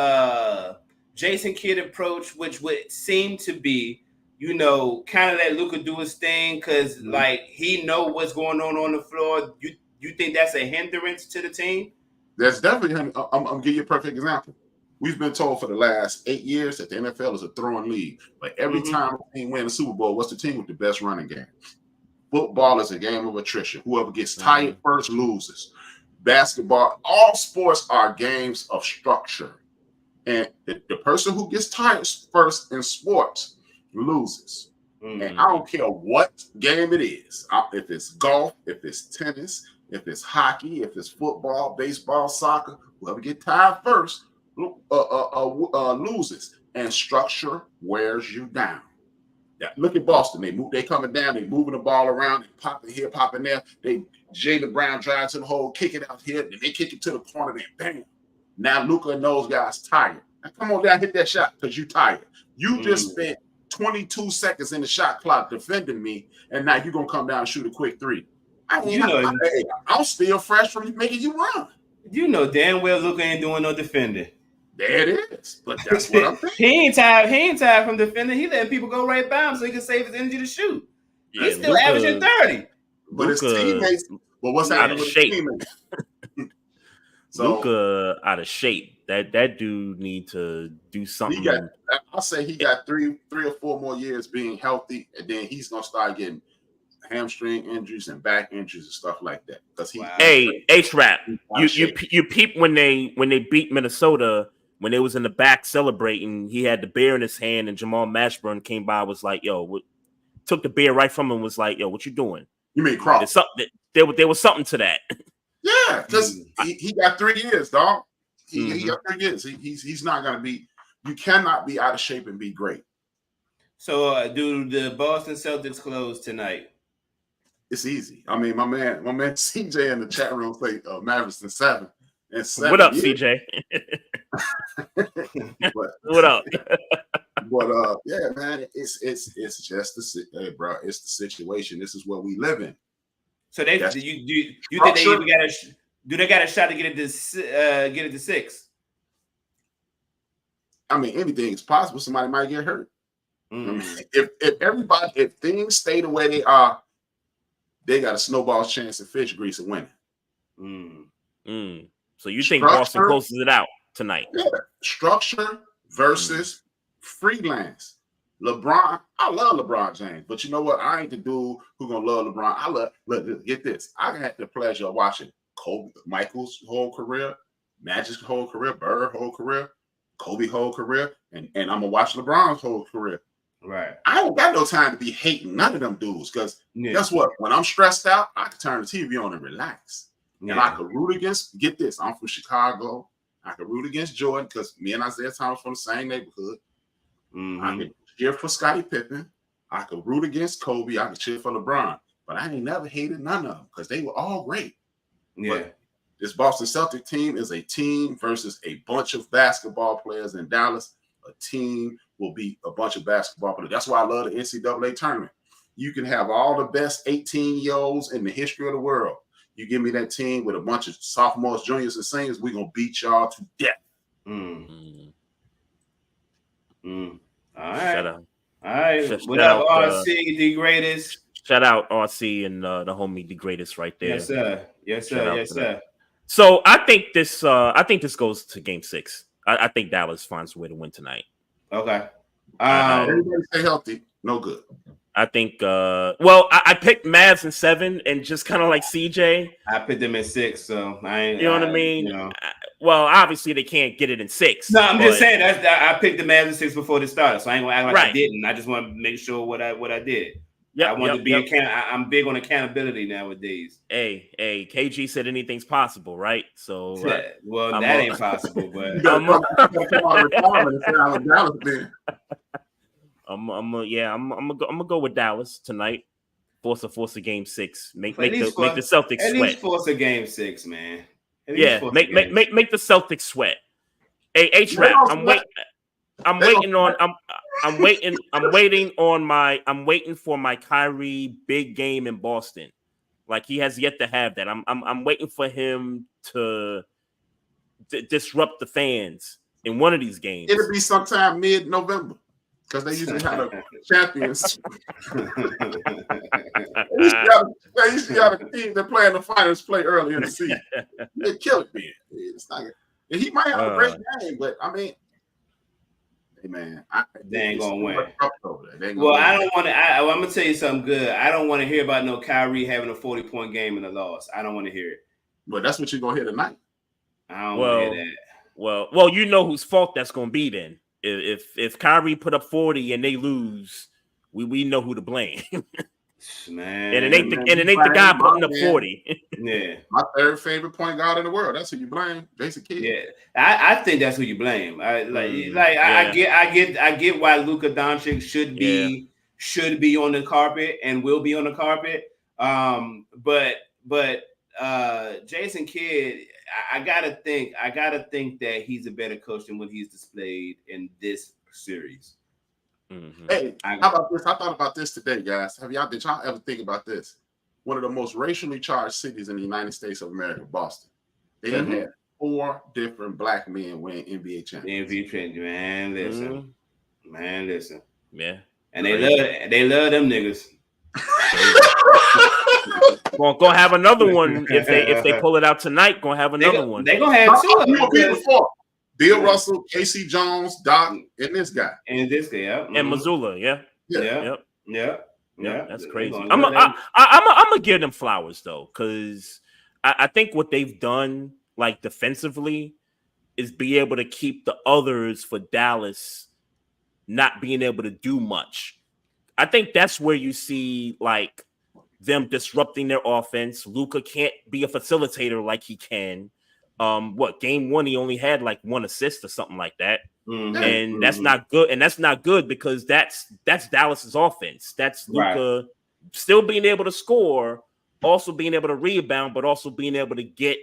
Jason Kidd approach, which would seem to be, kind of let Luka do his thing because like he know what's going on the floor. You think that's a hindrance to the team? That's definitely. I'm gonna give you a perfect example. We've been told for the last 8 years that the NFL is a throwing league. But every time a team wins a Super Bowl, what's the team with the best running game? Football is a game of attrition. Whoever gets tired first loses. Basketball, all sports are games of structure. And the person who gets tired first in sports loses. And I don't care what game it is. If it's golf, if it's tennis, if it's hockey, if it's football, baseball, soccer, whoever gets tired first loses. And structure wears you down. Look at Boston. They coming down. They moving the ball around. They popping here, popping there. Jaylen Brown drives to the hole, kick it out here, and they kick it to the corner. Then bam. Now Luka and those guys tired. Now come on down, hit that shot because you tired. You just spent 22 seconds in the shot clock defending me, and now you're gonna come down and shoot a quick 3. I'm still fresh from making you run. You know damn well Luka ain't doing no defending. There it is. But that's what I'm thinking. He ain't tired from defending. He letting people go right by him so he can save his energy to shoot. Yeah, he's still averaging 30. But his teammates. But what's out happening of with shape? So, Luka out of shape. That dude need to do something. I'll say he got 3 or 4 more years being healthy, and then he's gonna start getting hamstring injuries and back injuries and stuff like that. Because HRap, you peep when they beat Minnesota. When they was in the back celebrating, he had the beer in his hand, and Jamal Mashburn came by, was like, "Yo," took the beer right from him, was like, "Yo, what you doing?" You mean Cross? There was something to that. Yeah, because he got 3 years, dog. He got 3 years. He's not gonna be. You cannot be out of shape and be great. So, do the Boston Celtics close tonight? It's easy. I mean, my man CJ in the chat room played Mavericks in 7. What up, CJ? What up? But yeah, man, it's just bro. It's the situation. This is what we live in. So you think they even got a shot to get it to 6? I mean, anything is possible. Somebody might get hurt. If things stay the way they are, they got a snowball's chance at fish grease of winning. So you think Boston closes it out tonight? Yeah. Structure versus freelance. LeBron, I love LeBron James, but you know what? I ain't the dude who gonna love LeBron. Look, get this. I had the pleasure of watching Michael's whole career, Magic's whole career, Bird whole career, Kobe whole career, and I'm gonna watch LeBron's whole career. Right. I ain't got no time to be hating none of them dudes because guess what? When I'm stressed out, I can turn the TV on and relax. And I could root against, get this, I'm from Chicago. I could root against Jordan because me and Isaiah Thomas from the same neighborhood. I could cheer for Scottie Pippen. I could root against Kobe. I could cheer for LeBron. But I ain't never hated none of them because they were all great. Yeah. But this Boston Celtics team is a team versus a bunch of basketball players in Dallas. A team will beat a bunch of basketball players. That's why I love the NCAA tournament. You can have all the best 18-year-olds in the history of the world. You give me that team with a bunch of sophomores, juniors, and seniors, we're going to beat y'all to death. All right. All right. What up, RC, the greatest? Shout out RC and the homie, the greatest, right there. Yes, sir. Yes, sir. Yes, sir. So I think this goes to Game 6. I think Dallas finds a way to win tonight. Okay. Everybody stay healthy. No good. I think. I picked Mavs in 7, and just kind of like CJ, I picked them in 6. So I ain't. You know what I mean? You know. Well, obviously they can't get it in 6. No, I'm just saying that I picked the Mavs in 6 before they started, so I ain't gonna act like I didn't. I just want to make sure what I did. Yeah, I want to be I'm big on accountability nowadays. Hey, KG said anything's possible, right? So, that ain't possible. But I'm gonna go with Dallas tonight. Force a Game 6. Make the Celtics sweat. At least force a Game 6, man. Yeah, make the Celtics sweat. Hey, HRap, I'm waiting for my Kyrie big game in Boston. Like, he has yet to have that. I'm waiting for him to disrupt the fans in one of these games. It'll be sometime mid-November because they usually have a champions. They usually have a team that play in the finals play early in the season. They kill it then. It's not. And he might have a great game, but I mean. Hey man, they ain't gonna win. Well, I don't want to. I'm gonna tell you something good. I don't want to hear about no Kyrie having a 40-point game in a loss. I don't want to hear it. But that's what you're gonna hear tonight. I don't want to hear that. Well, you know whose fault that's gonna be then. If Kyrie put up 40 and they lose, we know who to blame. Man, and it ain't the guy putting up 40. Yeah, my third favorite point guard in the world. That's who you blame, Jason Kidd. Yeah, I think that's who you blame. I get why Luka Doncic should be on the carpet and will be on the carpet. But Jason Kidd, I gotta think that he's a better coach than what he's displayed in this series. Mm-hmm. Hey, how about this? I thought about this today, guys. Did y'all ever think about this? One of the most racially charged cities in the United States of America, Boston. They have had 4 different black men win NBA champions. NBA champion, man, listen. Yeah. And they love them niggas. Gonna have another one if they pull it out tonight. Gonna have another one. They gonna have 2 of them. Bill Russell, Casey Jones, Doc, and this guy. And Missoula, yeah. That's crazy. I'm gonna give them flowers though, because I think what they've done, like defensively, is be able to keep the others for Dallas not being able to do much. I think that's where you see like them disrupting their offense. Luka can't be a facilitator like he can. Game 1 he only had like 1 assist or something like that. And that's not good. And that's not good because that's Dallas's offense. That's Luka still being able to score, also being able to rebound, but also being able to get,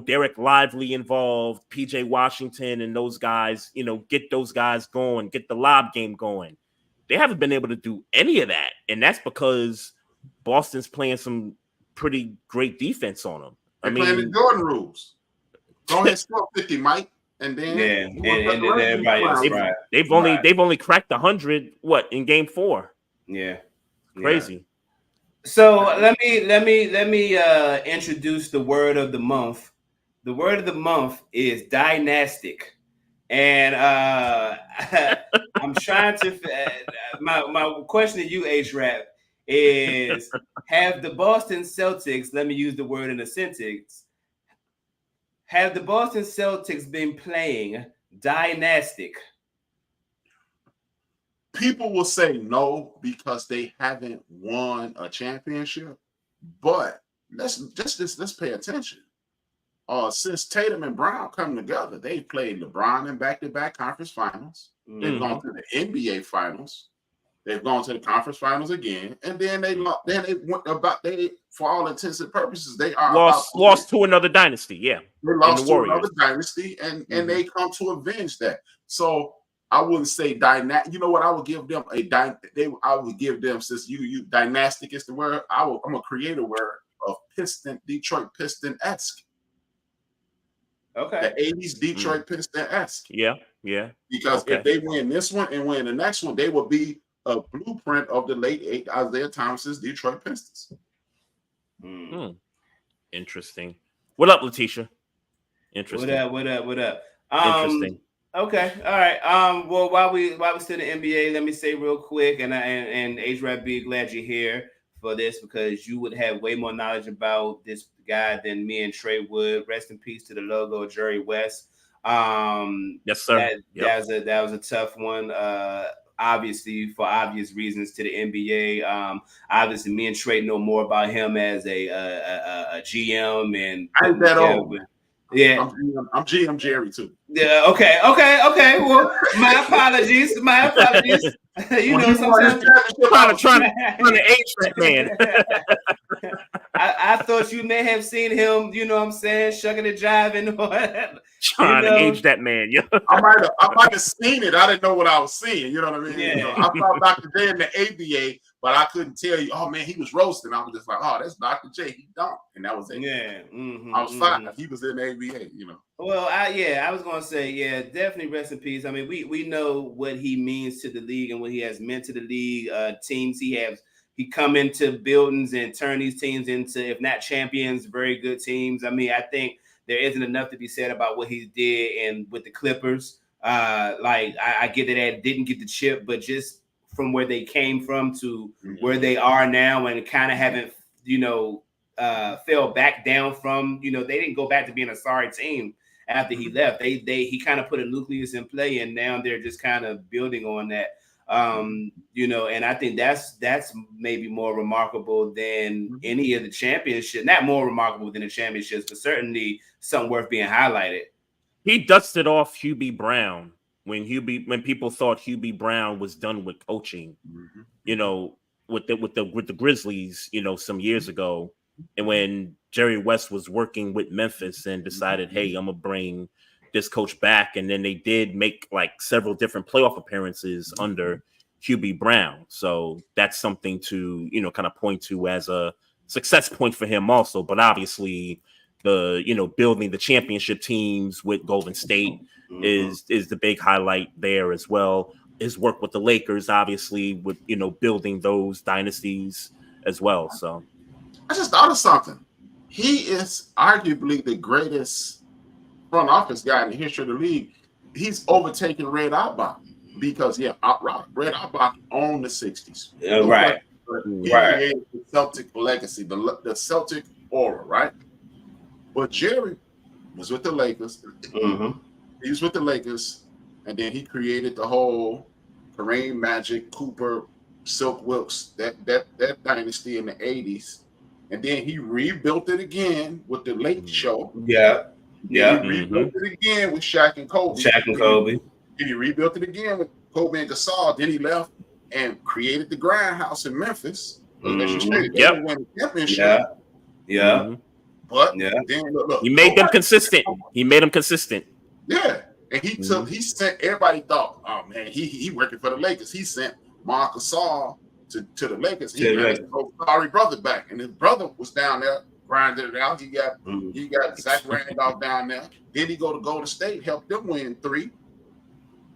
Derek Lively involved, PJ Washington and those guys, get those guys going, get the lob game going. They haven't been able to do any of that. And that's because Boston's playing some pretty great defense on them. They're playing the Jordan rules. Go ahead, score 50, Mike. and then and everybody else. Right. They've only cracked 100. What in Game 4? Yeah, crazy. So let me introduce the word of the month. The word of the month is dynastic, and I'm trying to. My question to you, HRap, is: have the Boston Celtics? Let me use the word in a sentence. Have the Boston Celtics been playing dynastic? People will say no because they haven't won a championship, but let's pay attention. Since Tatum and Brown come together, they've played LeBron in back-to-back conference finals. They've gone to the NBA finals. They've gone to the conference finals again, and then they for all intents and purposes they are lost to another dynasty. Yeah, they lost to another dynasty, and they come to avenge that. So I wouldn't say dynastic. You know what? I would give them I would give them, since you dynastic is the word. I'm gonna create a word of Detroit Piston-esque. Okay. The 80s Detroit Piston-esque. Yeah. Because if they win this one and win the next one, they will be a blueprint of the late Isaiah Thomas's Detroit Pistons. Interesting. What up, Letitia? Interesting. What up? Interesting. Okay. All right. Well, while we still in the NBA, let me say real quick, and HRapB, glad you're here for this, because you would have way more knowledge about this guy than me and Trey would. Rest in peace to the logo, Jerry West. Yes, sir. That was a tough one. Obviously, for obvious reasons, to the NBA. Obviously, me and Trey know more about him as a GM, and I ain't that old. Yeah, I'm GM Jerry too. Yeah. Okay. Well, my apologies. You know, sometimes trying to age that man. I thought you may have seen him. You know what I'm saying, shucking and jiving. Trying to age that man. Yeah. I might have seen it. I didn't know what I was seeing. You know what I mean? Yeah. You know, I saw Dr. J in the ABA, but I couldn't tell you. Oh man, he was roasting. I was just like, oh, that's Dr. J. He don't, and that was it. Yeah. I was fine. He was in the ABA. You know. Well, I was gonna say, definitely rest in peace. I mean, we know what he means to the league and what he has meant to the league. Teams he come into buildings and turn these teams into, if not champions, very good teams. I mean, I think there isn't enough to be said about what he did and with the Clippers. I get that they didn't get the chip, but just from where they came from to where they are now, and kind of haven't, fell back down from, they didn't go back to being a sorry team after he left. He kind of put a nucleus in play, and now they're just kind of building on that. And I think that's maybe more remarkable than any of the championships. Not more remarkable than the championships, but certainly something worth being highlighted. He dusted off Hubie Brown when people thought Hubie Brown was done with coaching, with the Grizzlies, some years ago, and when Jerry West was working with Memphis and decided, hey, I'm gonna bring this coach back, and then they did make like several different playoff appearances under Hubie Brown. So that's something to kind of point to as a success point for him also. But obviously, the building the championship teams with Golden State is the big highlight there as well. His work with the Lakers, obviously, with building those dynasties as well. So I just thought of something. He is arguably the greatest front office guy in the history of the league. He's overtaken Red Auerbach because Red Auerbach owned the 60s. Yeah, right. He created the Celtic legacy, the Celtic aura, right? But Jerry was with the Lakers. He was with the Lakers, and then he created the whole Kareem, Magic, Cooper, Silk Wilkes, that dynasty in the 80s. And then he rebuilt it again with the Late Show. Yeah. He rebuilt it again with Shaq and Kobe. Then he rebuilt it again with Kobe and Gasol. Then he left and created the Grindhouse in Memphis. As you said, they won the championship. But then look, he made them consistent. Yeah. And he sent, everybody thought, oh man, he working for the Lakers. He sent Marc Gasol to the Lakers. He got his sorry brother back, and his brother was down there grinded it out. He got Zach Randolph down there. Then he go to Golden State, helped them win 3.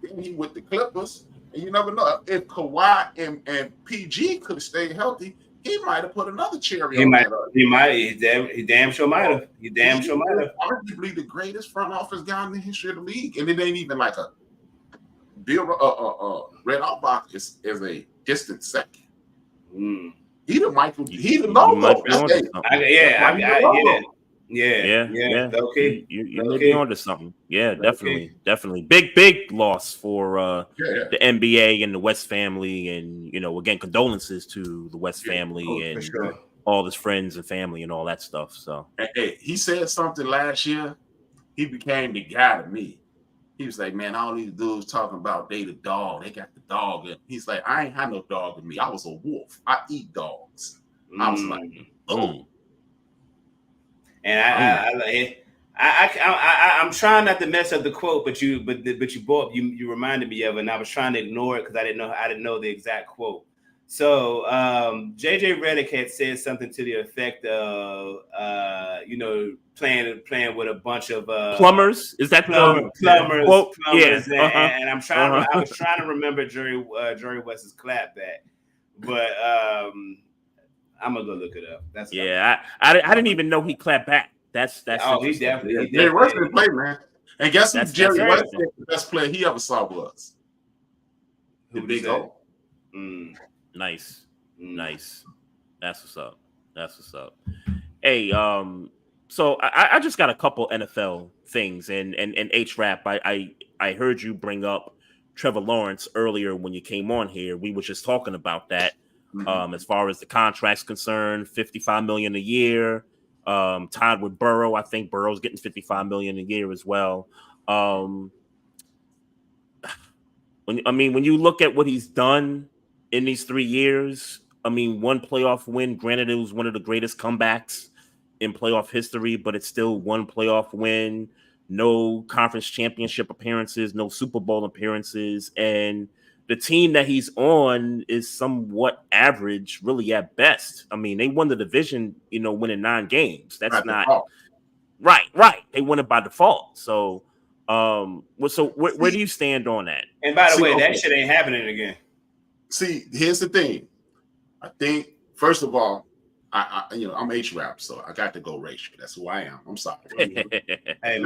Then he with the Clippers. And you never know. If Kawhi and PG could have stayed healthy, he might have put another cherry on that. He damn sure might have. He damn sure might have. Arguably the greatest front office guy in the history of the league. And it ain't even like a Red Auerbach is a distant second. He the logo. Yeah. Okay. You may be onto something. Yeah, definitely. Big loss for the NBA and the West family, and again, condolences to the West family and all his friends and family and all that stuff. So he said something last year. He became the guy to me. He was like, man, all these dudes talking about they the dog. They got the dog. And he's like, I ain't had no dog in me. I was a wolf. I eat dogs. I was like, oh. And I'm trying not to mess up the quote, but you reminded me of it, and I was trying to ignore it because I didn't know the exact quote. So JJ Redick had said something to the effect of playing with a bunch of plumbers. Is that plumbers? Quote? Plumbers, and I'm trying. I was trying to remember Jerry West's clapback, but I'm gonna go look it up. I didn't even know he clapped back. That's he definitely Jerry West didn't play, man. And guess who Jerry West the best player he ever saw was? The Big O. Nice. That's what's up. Hey, so I just got a couple NFL things and HRap. I heard you bring up Trevor Lawrence earlier when you came on here. We were just talking about that. As far as the contract's concerned, $55 million a year, tied with Burrow. I think Burrow's getting $55 million a year as well. When you look at what he's done in these 3 years, one playoff win. Granted, it was one of the greatest comebacks in playoff history, but it's still one playoff win. No conference championship appearances, no Super Bowl appearances, and the team that he's on is somewhat average, really at best. They won the division, winning 9 games. That's not right. They won it by default. So, where do you stand on that? And by the way, that shit ain't happening again. See, here's the thing. I think first of all, I'm HRap, so I got to go racial. That's who I am. I'm sorry. Hey,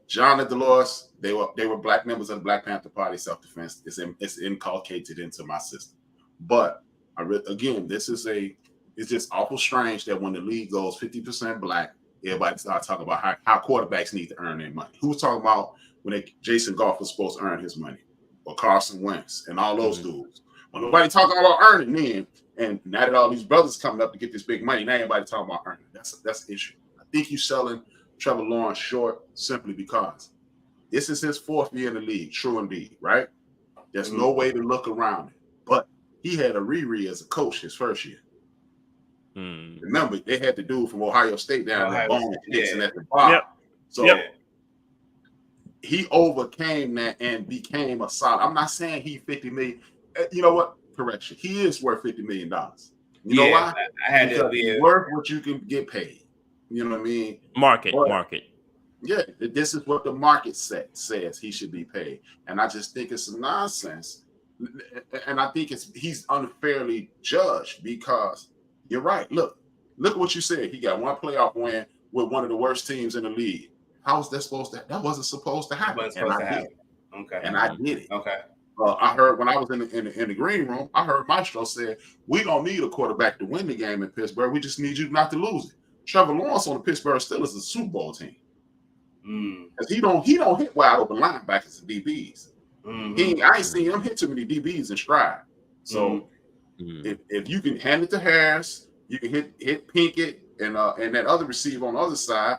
John and Dolores, they were black members of the Black Panther Party, self-defense. It's inculcated into my system. But this is it's just awful strange that when the league goes 50% black, everybody starts talking about how quarterbacks need to earn their money. Who was talking about when Jason Goff was supposed to earn his money, or Carson Wentz and all those dudes? When nobody talking about earning then. And now that all these brothers coming up to get this big money, now everybody talking about earning. That's the issue. I think you're selling Trevor Lawrence short simply because this is his 4th year in the league. True indeed, right? There's no way to look around it. But he had a Riri as a coach his first year. Remember, they had the dude from Ohio State down there, Bone Dixon at the bottom. So he overcame that and became a solid. I'm not saying he $50 million. You know what? Correction. He is worth $50 million. You know why? I had to be worth what you can get paid. You know what I mean? Market. Yeah, this is what the market says he should be paid, and I just think it's nonsense. And I think he's unfairly judged because you're right. Look at what you said. He got 1 playoff win with one of the worst teams in the league. How was that supposed to? That wasn't supposed to happen. Okay. And I did it. Okay. I heard when I was in the green room, I heard Maestro say, we don't need a quarterback to win the game in Pittsburgh. We just need you not to lose it. Trevor Lawrence on the Pittsburgh Steelers is a Super Bowl team. Because he don't hit wide open linebackers and DBs. I ain't seen him hit too many DBs in stride. So if you can hand it to Harris, you can hit Pinkett and that other receiver on the other side,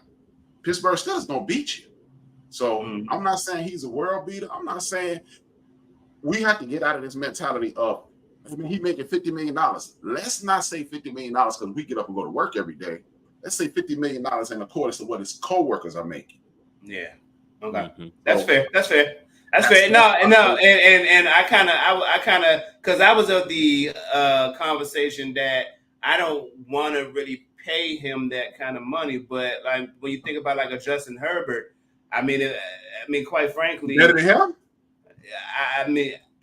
Pittsburgh Steelers gonna beat you. So I'm not saying he's a world beater. I'm not saying we have to get out of this mentality of, he making $50 million. Let's not say $50 million because we get up and go to work every day. Let's say $50 million in accordance to what his co-workers are making. Yeah. Okay. That's fair. That's fair. And I kind of, because I was of the conversation that I don't want to really pay him that kind of money. But like when you think about like a Justin Herbert, I mean, quite frankly, better than him.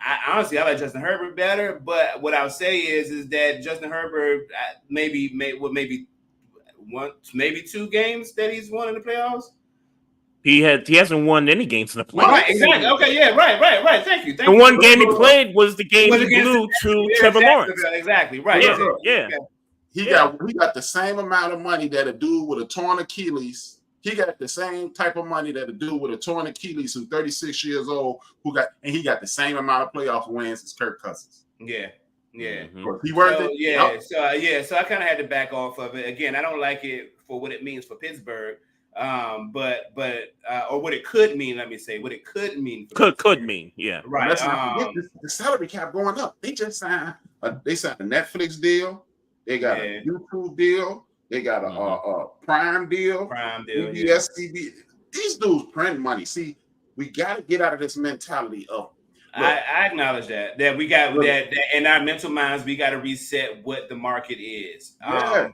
I honestly like Justin Herbert better. But what I'll say is that Justin Herbert maybe 2 games that he's won in the playoffs. He hasn't won any games in the playoffs. Right, exactly. Okay, yeah, right. Thank you. The one game he played was the game he blew to Trevor Lawrence. Exactly, right. Yeah. He got the same amount of money that a dude with a torn Achilles. He got the same type of money that a dude with a torn Achilles who's 36 years old he got the same amount of playoff wins as Kirk Cousins. Yeah. Mm-hmm. He worth it. So I kind of had to back off of it. Again, I don't like it for what it means for Pittsburgh. But or what it could mean, let me say, what it could mean. Could mean, yeah. Right. The salary cap going up. They just signed a Netflix deal. They got a YouTube deal. They got a Prime deal. USCB. These dudes print money. See, we got to get out of this mentality of. I acknowledge that we got that in our mental minds, we got to reset what the market is.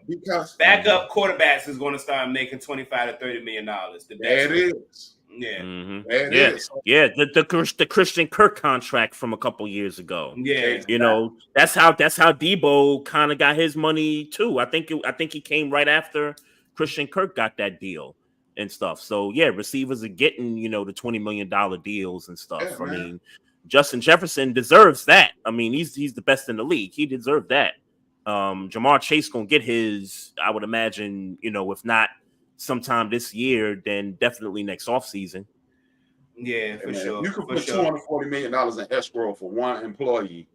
Because backup quarterbacks is going to start making $25 to $30 million. There it is. Yeah. Mm-hmm. There it is. Yeah. The Christian Kirk contract from a couple years ago. Yeah. You know, that's how Debo kind of got his money too. I think he came right after Christian Kirk got that deal and stuff. So yeah, receivers are getting, the $20 million deals and stuff. Yeah, I mean, Justin Jefferson deserves that. I mean, he's the best in the league. He deserved that. Jamar Chase gonna get his, I would imagine, if not sometime this year, then definitely next offseason. Yeah, for sure. You can put $240 million in escrow for one employee.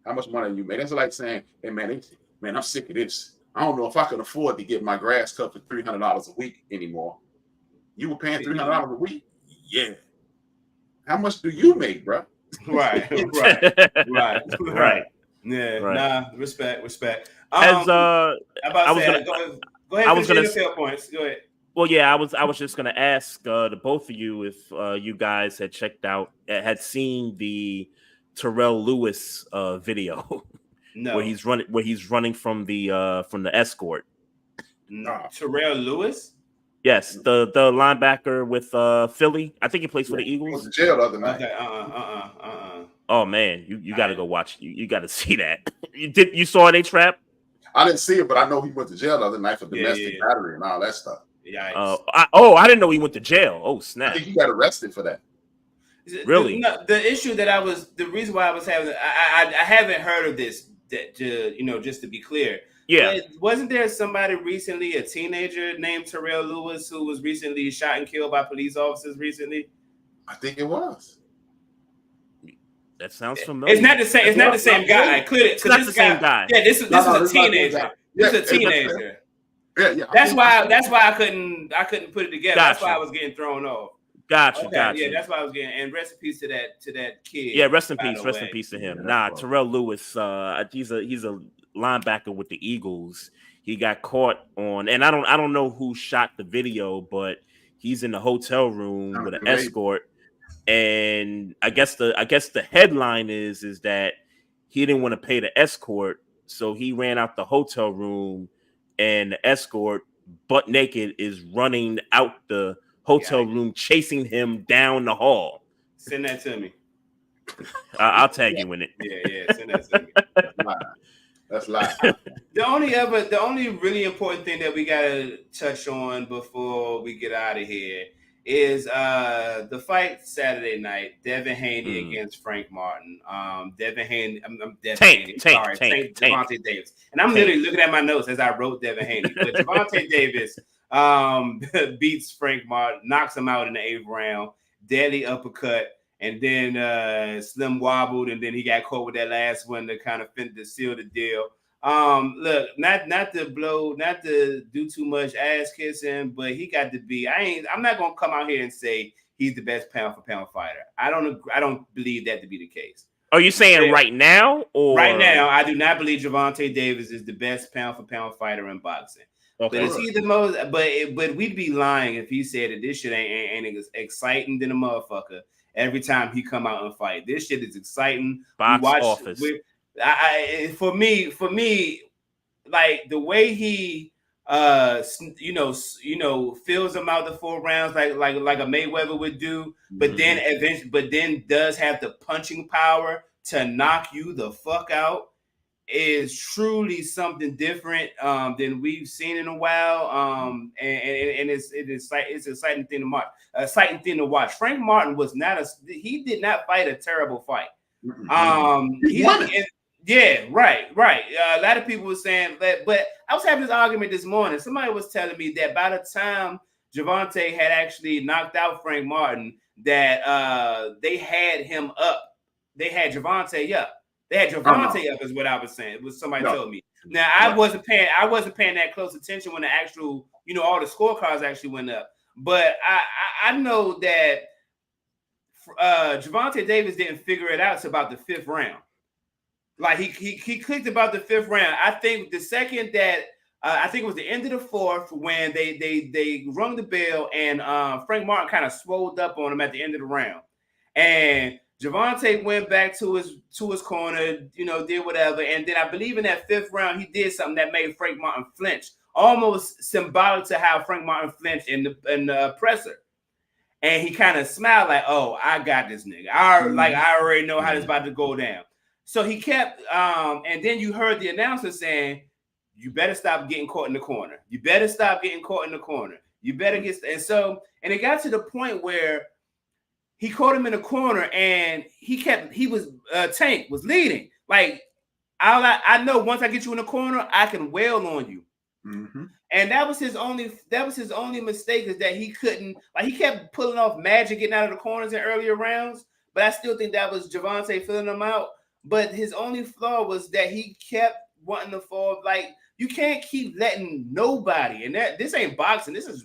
How much money you make? That's like saying, hey man, I'm sick of this. I don't know if I can afford to get my grass cut for $300 a week anymore. You were paying $300 a week? Yeah. How much do you make, bro? Right. Yeah. Right. Nah, respect. Go ahead. I was gonna say points. Go ahead. Well, yeah, I was just gonna ask the both of you if you guys had seen the Terrell Lewis video. No. where he's running from the escort. No. Terrell Lewis? Yes, the linebacker with Philly. I think he plays for the Eagles. He was in jail the other night. Okay. Oh man, you got to go watch. You got to see that. You saw it, HRapB? I didn't see it, but I know he went to jail the other night for domestic battery and all that stuff. I didn't know he went to jail. Oh snap! I think he got arrested for that. Really? The issue the reason why I was having, I haven't heard of this. Just to be clear. Yeah. But wasn't there somebody recently, a teenager named Terrell Lewis, who was recently shot and killed by police officers recently? I think it was. That sounds familiar. It's not the same. It's not the same guy. Clearly, it's not the same guy. Yeah, this is a teenager. This is a teenager. Yeah. That's why I couldn't put it together. Gotcha. That's why I was getting thrown off. Gotcha. Yeah, that's why I was getting. And rest in peace to that kid. Yeah, rest in peace to him. Terrell Lewis. He's a linebacker with the Eagles. He got caught on, and I don't know who shot the video, but he's in the hotel room with an escort. And I guess the headline is that he didn't want to pay the escort, so he ran out the hotel room, and the escort, butt naked, is running out the hotel room, chasing him down the hall. Send that to me. I'll tag you in it. Yeah, send that to me. That's live. The only really important thing that we gotta touch on before we get out of here is the fight Saturday night, Devin Haney against Frank Martin. Devin Haney, Devontae Davis. And I'm literally looking at my notes as I wrote Devin Haney. But Devontae Davis beats Frank Martin, knocks him out in the 8th round, deadly uppercut, and then Slim wobbled, and then he got caught with that last one to kind of seal the deal. Look, not to do too much ass kissing, but he got to be. I'm not gonna come out here and say he's the best pound for pound fighter. I don't believe that to be the case. Are you saying right now, or right now? I do not believe Gervonta Davis is the best pound for pound fighter in boxing. Okay. But is he the most? But we'd be lying if he said that this shit ain't as exciting than a motherfucker every time he come out and fight. This shit is exciting. Box office. For me, like the way he fills them out the 4 rounds like a Mayweather would do, but then does have the punching power to knock you the fuck out, is truly something different than we've seen in a while. And it's an exciting thing to watch. Frank Martin he did not fight a terrible fight. Yeah, right. A lot of people were saying that, but I was having this argument this morning. Somebody was telling me that by the time Gervonta had actually knocked out Frank Martin, that they had him up. They had Gervonta up. They had Gervonta up, is what I was saying. It was somebody told me. Now I wasn't paying that close attention when the actual, all the scorecards actually went up. But I know that Gervonta Davis didn't figure it out until about the 5th round. Like he clicked about the 5th round. I think the second that I think it was the end of the 4th when they rung the bell and Frank Martin kind of swolled up on him at the end of the round, and Gervonta went back to his corner, did whatever, and then I believe in that 5th round he did something that made Frank Martin flinch, almost symbolic to how Frank Martin flinched in the presser, and he kind of smiled like, "Oh, I got this nigga. I already know how this about to go down." So he kept, and then you heard the announcer saying, "You better stop getting caught in the corner. You better stop getting caught in the corner. You better get." And it got to the point where he caught him in the corner, and Tank was leading. Like, I know once I get you in the corner, I can wail on you. And that was his only mistake, is that he couldn't, he kept pulling off magic getting out of the corners in earlier rounds, but I still think that was Gervonta filling him out. But his only flaw was that he kept wanting to fall. Like, you can't keep letting nobody, and this ain't boxing, this is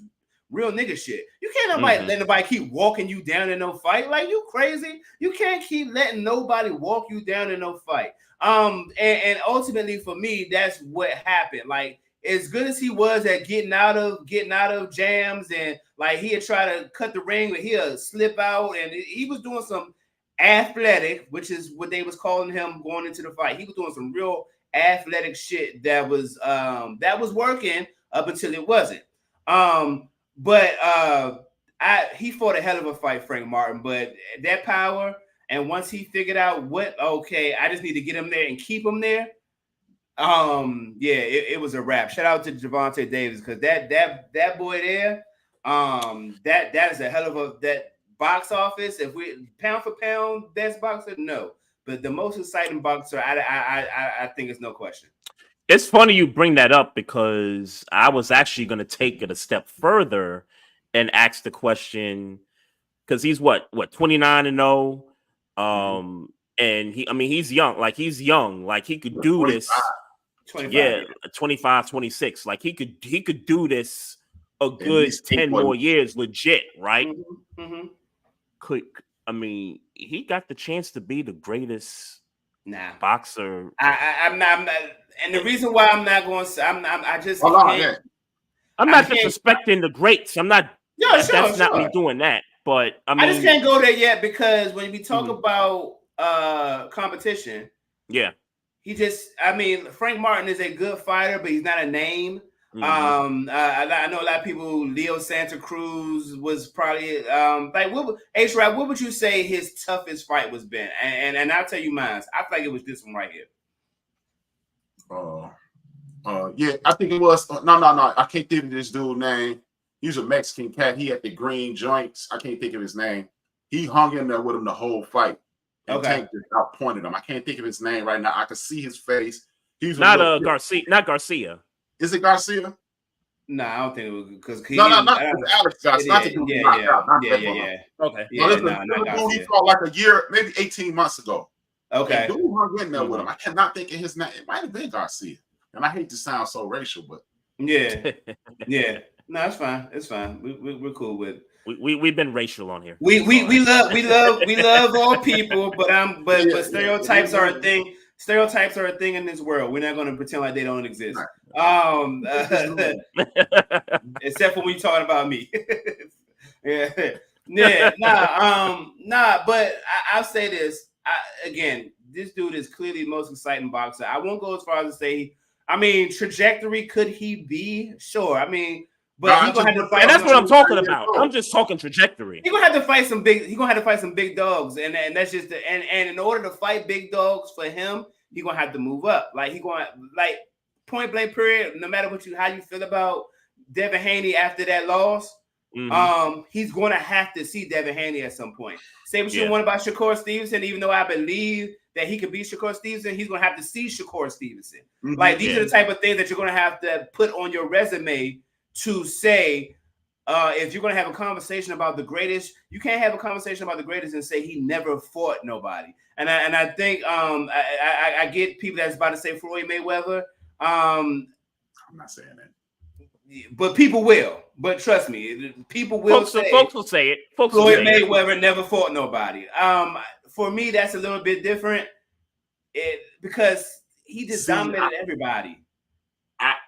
real nigga shit. You can't let nobody keep walking you down in no fight. Like, you crazy? You can't keep letting nobody walk you down in no fight. And ultimately for me, that's what happened. Like, as good as he was at getting out of jams, and like he had tried to cut the ring, but he'll slip out, and he was doing some athletic, which is what they was calling him going into the fight. He was doing some real athletic shit that was working up until it wasn't. But he fought a hell of a fight, Frank Martin. But that power, and once he figured out I just need to get him there and keep him there. It was a wrap. Shout out to Gervonta Davis, because that boy there, that is a hell of that box office. If we pound for pound best boxer, no, but the most exciting boxer, I think it's no question. It's funny you bring that up, because I was actually going to take it a step further and ask the question, because he's what 29-0, and he's young, like he could do 25. This 25, 25, 26, like he could do this a good 10 more years legit, right? He got the chance to be the greatest boxer. I'm not, and the reason why I'm not going to, I'm not disrespecting the greats. I'm not. That's not me doing that. But I just can't go there yet, because when we talk about competition, Frank Martin is a good fighter, but he's not a name. I know a lot of people. Leo Santa Cruz was probably HRapB. What would you say his toughest fight was been? And I'll tell you mine. I feel like it was this one right here. I think it was. No. I can't think of this dude's name. He was a Mexican cat. He had the green joints. I can't think of his name. He hung in there with him the whole fight. And Tank just outpointed him. I can't think of his name right now. I can see his face. He was Garcia. Not Garcia. Is it Garcia? No, I don't think it was, because not Alex Garcia. Not the dude knocked out. Okay. He fought like a year, maybe 18 months ago. Okay. And dude hung in there with him. I cannot think of his name. It might have been Garcia. And I hate to sound so racial, but yeah. No, it's fine. It's fine. We're cool with it. We've been racial on here. We love all people, but stereotypes are a thing. Stereotypes are a thing in this world. We're not going to pretend like they don't exist. Except for when you're talking about me. But I'll say this again. This dude is clearly the most exciting boxer. I won't go as far as to say I mean, trajectory, could he be? Sure. I mean, but he's gonna have to fight. And that's what I'm talking about. I'm just talking trajectory. He's gonna have to fight some big. He's gonna have to fight some big dogs, and that's just and in order to fight big dogs for him, he's gonna have to move up. Like point blank period. No matter how you feel about Devin Haney after that loss, he's gonna have to see Devin Haney at some point. Say what you want about Shakur Stevenson, even though I believe that he could beat Shakur Stevenson, he's gonna have to see Shakur Stevenson. Like these are the type of things that you're gonna have to put on your resume to say, if you're going to have a conversation about the greatest, you can't have a conversation about the greatest and say he never fought nobody. And I think I get people that's about to say Floyd Mayweather. I'm not saying that, but people will. But trust me, people will. Folks will say it. Floyd Mayweather never fought nobody. For me, that's a little bit different. Because he just dominated everybody.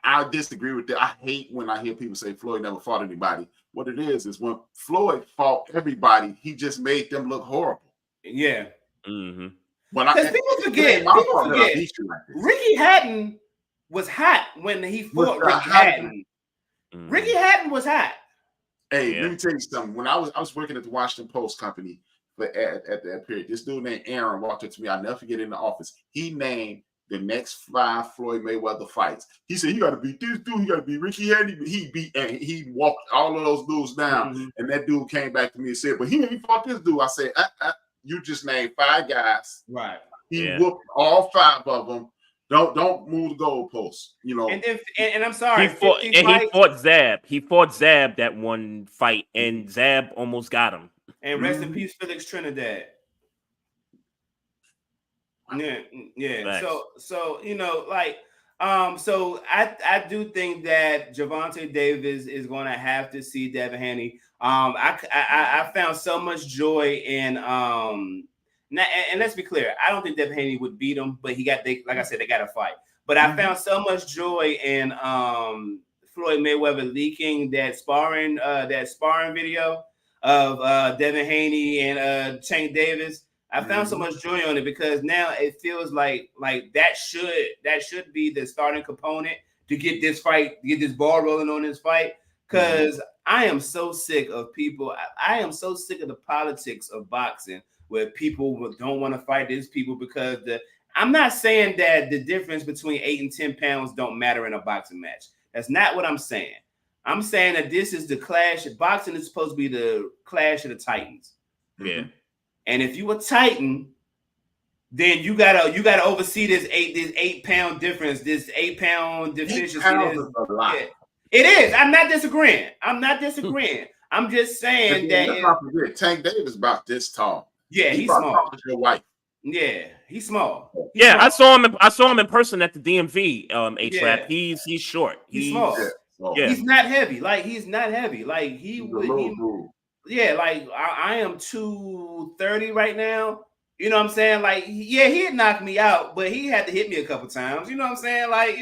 I disagree with that. I hate when I hear people say Floyd never fought anybody. What it is when Floyd fought everybody, he just made them look horrible. Yeah. But people forget. Ricky Hatton was hot when he fought Ricky Hatton. Ricky Hatton was hot. Hey, let me tell you something. When I was working at the Washington Post company at that period, this dude named Aaron walked up to me. I'll never forget in the office. He named the next 5 Floyd Mayweather fights. He said, "You got to beat this dude. You got to beat Ricky Hatton." He walked all of those dudes down. And that dude came back to me and said, "But he ain't fought this dude." I said, "You just named 5 guys. Right? He whooped all 5 of them. Don't move the goalposts. You know." And I'm sorry. He fought Zab. He fought Zab that one fight, and Zab almost got him. And rest in peace, Felix Trinidad. Yeah. Nice. So so I do think that Gervonta Davis is going to have to see Devin Haney. I found so much joy in and let's be clear, I don't think Devin Haney would beat him, but like I said, they got to fight. But I found so much joy in Floyd Mayweather leaking that sparring video of Devin Haney and Tank Davis. I found so much joy on it because now it feels like that should be the starting component to get this fight, get this ball rolling on this fight. Because I am so sick of people. I am so sick of the politics of boxing where people don't want to fight these people because I'm not saying that the difference between 8 and 10 pounds don't matter in a boxing match. That's not what I'm saying. I'm saying that this is the clash. Boxing is supposed to be the clash of the titans. Yeah. And if you a Titan, then you gotta oversee this 8-pound difference, this 8-pound deficiency. 8 pounds is a lot. Yeah. It is. I'm not disagreeing. I'm just saying that Tank Davis about this tall. Yeah, he's small. Your wife. Yeah, he's small. Small. I saw him in person at the DMV. HRap. He's short. He's small. Yeah. He's not heavy. Like he would. Yeah, like I am 230 right now. You know what I'm saying? Like, yeah, he'd knock me out, but he had to hit me a couple times. You know what I'm saying? Like,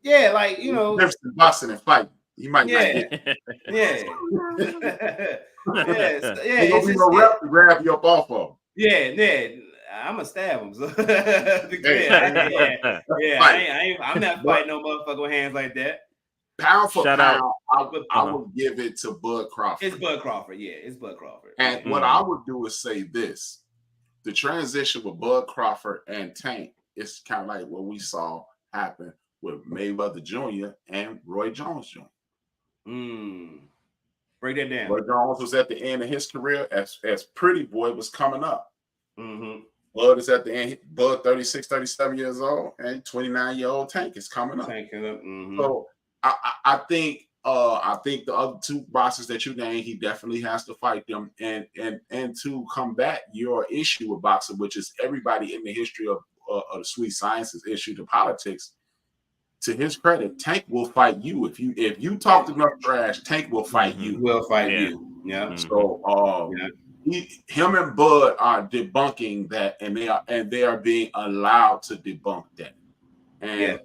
yeah, like, There's the boxing and fight. He might not get Yeah. There's no rep to grab you up off of. Yeah. I'm gonna stab him. So. I'm not fighting no motherfucker with hands like that. Pound for pound, I would give it to Bud Crawford. It's Bud Crawford, yeah. It's Bud Crawford. And what I would do is say this. The transition with Bud Crawford and Tank is kind of like what we saw happen with Mayweather Jr. and Roy Jones Jr. Break that down. Roy Jones was at the end of his career as Pretty Boy was coming up. Bud is at the end. Bud, 36, 37 years old, and 29-year-old Tank is coming up. So I think the other 2 boxers that you named, he definitely has to fight them and to combat your issue with boxing, which is everybody in the history of the sweet sciences issue to politics. To his credit, Tank will fight you if you talk enough trash. Tank will fight you. Will fight you. Yeah. So him and Bud are debunking that, and they are being allowed to debunk that, and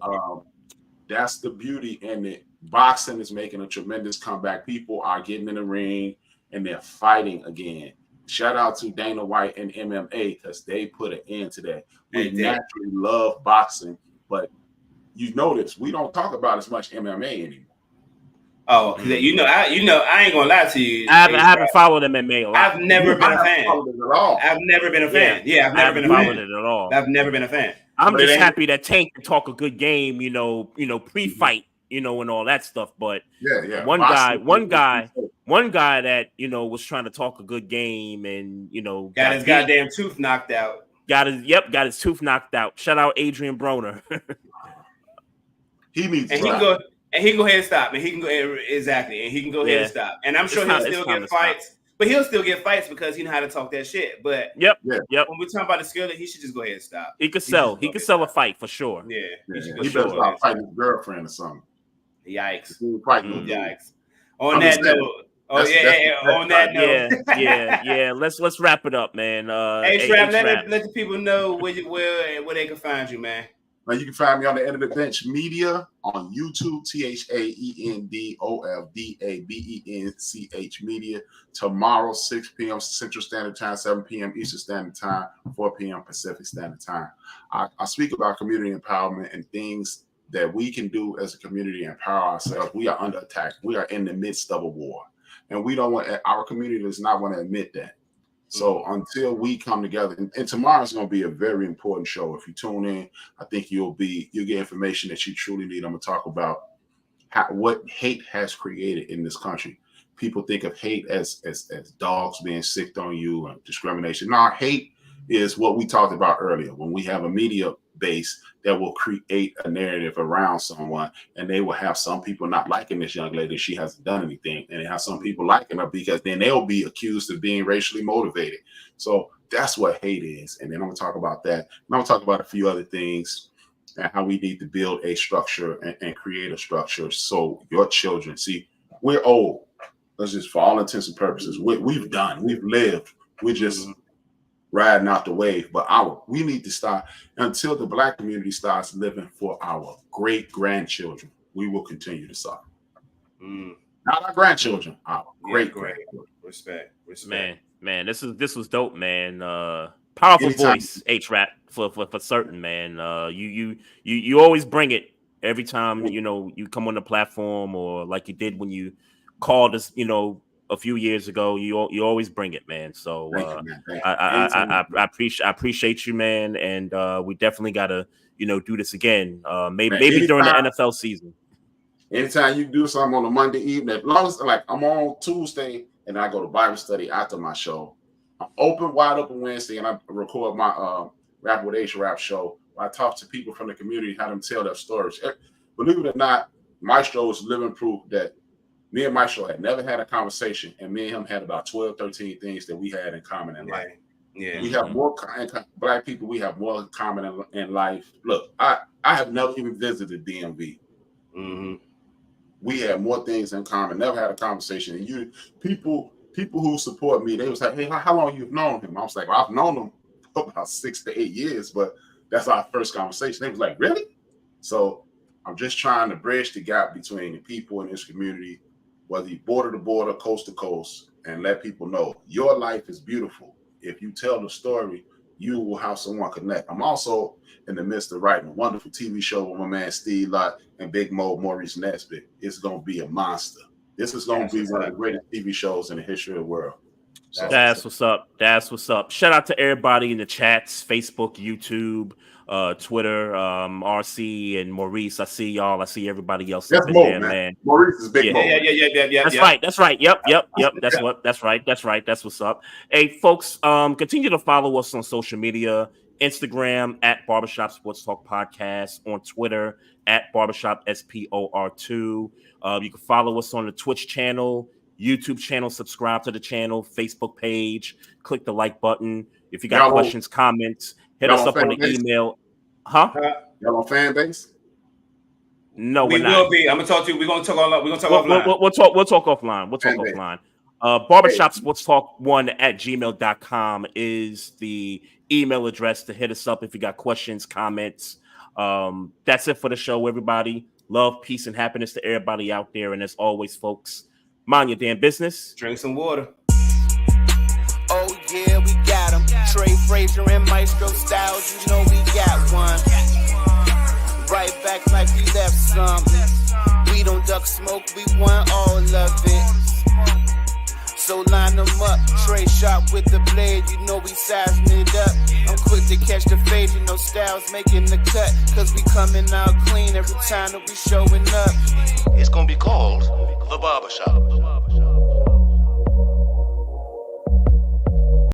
that's the beauty in it. Boxing is making a tremendous comeback. People are getting in the ring and they're fighting again. Shout out to Dana White and MMA because they put an end to that. We naturally love boxing, But you notice we don't talk about as much MMA anymore. Oh, I ain't gonna lie to you. I haven't followed MMA a lot. I've never been a fan. I've never been a fan. Yeah, I've never been a fan. Followed it at all. I've never been a fan. I'm just happy that Tank can talk a good game, pre-fight, and all that stuff. But one guy that was trying to talk a good game and got his goddamn tooth knocked out. Got his tooth knocked out. Shout out Adrian Broner. He needs and he can go ahead and stop. And he can go exactly. And he can go ahead and stop. And I'm sure he'll still get fights. But he'll still get fights because he know how to talk that shit. But when we're talking about the skill, he should just go ahead and stop. He could sell a fight for sure. Yeah. He better stop fighting his girlfriend or something. Yikes. Yikes. On that note. Let's wrap it up, man. HRapB, let the people know where they can find you, man. Now you can find me on the End of the Bench Media on YouTube, ThaendofDabench Media. Tomorrow, 6 p.m. Central Standard Time, 7 p.m. Eastern Standard Time, 4 p.m. Pacific Standard Time. I speak about community empowerment and things that we can do as a community to empower ourselves. We are under attack. We are in the midst of a war. And our community does not want to admit that. So until we come together, and tomorrow's going to be a very important show. If you tune in, I think you'll get information that you truly need. I'm going to talk about what hate has created in this country. People think of hate as dogs being sicked on you and discrimination. No, hate is what we talked about earlier. When we have a media base that will create a narrative around someone, and they will have some people not liking this young lady. She hasn't done anything, and they have some people liking her because then they'll be accused of being racially motivated. So that's what hate is. And then I'm gonna talk about that. And I'm gonna talk about a few other things and how we need to build a structure and create a structure so your children see. We're old. Let's just, for all intents and purposes, we've lived. We're just riding out the wave, but we need to start until the Black community starts living for our great grandchildren. We will continue to suffer. Not our grandchildren, our great grandchildren. Respect. Man, this was dope, man. Powerful voice, HRap for certain, man. You always bring it every time you come on the platform, or like you did when you called us, a few years ago. You always bring it, man. So I appreciate you, man, and we definitely gotta do this again. Maybe during the NFL season. Anytime you do something on a Monday evening, as long as I'm on Tuesday and I go to Bible study after my show, I'm wide open Wednesday, and I record my Rap with HRap show. I talk to people from the community, have them tell their stories. Believe it or not, Maestro is living proof that me and Maestro had never had a conversation, and me and him had about 12, 13 things that we had in common in life. Yeah, we have more Black people. We have more in common in life. Look, I have never even visited DMV. We have more things in common. Never had a conversation. And people who support me, they was like, "Hey, how long you've known him?" I was like, "Well, I've known him for about 6 to 8 years, but that's our first conversation." They was like, "Really?" So I'm just trying to bridge the gap between the people in this community, whether you border to border, coast to coast, and let people know your life is beautiful. If you tell the story, you will have someone connect. I'm also in the midst of writing a wonderful TV show with my man Steve Lott and Big Mo Maurice Nesbitt. It's going to be a monster. This is going to be one of the greatest TV shows in the history of the world. So, that's what's up. That's what's up. Shout out to everybody in the chats, Facebook, YouTube, Twitter, RC and Maurice. I see y'all. I see everybody else. That's Mo, man. Maurice is Big Mo. Yeah. That's right. Yep. That's what's up. Hey, folks, continue to follow us on social media. Instagram at Barbershop Sports Talk Podcast, on Twitter at Barbershop SPOR2. You can follow us on the Twitch channel, YouTube channel, subscribe to the channel, Facebook page, click the like button. If you got questions, comments, hit us up on the email. Y'all on fan base? No, we will be. I'm gonna talk to you. We're gonna talk offline. We'll talk offline. Barbershop Sports Talk 1@gmail.com is the email address to hit us up if you got questions, comments. That's it for the show, everybody. Love, peace, and happiness to everybody out there. And as always, folks, mind your damn business. Drink some water. Oh yeah, we got him. Trey, Frazier, and Maestro Styles, we got one. right back like we left something. We don't duck smoke, we want all of it. So line them up, Trey sharp with the blade, you know we sizing it up. I'm quick to catch the fade, you know Styles making the cut, cause we coming out clean every time that we showing up. It's gonna be called The Barbershop.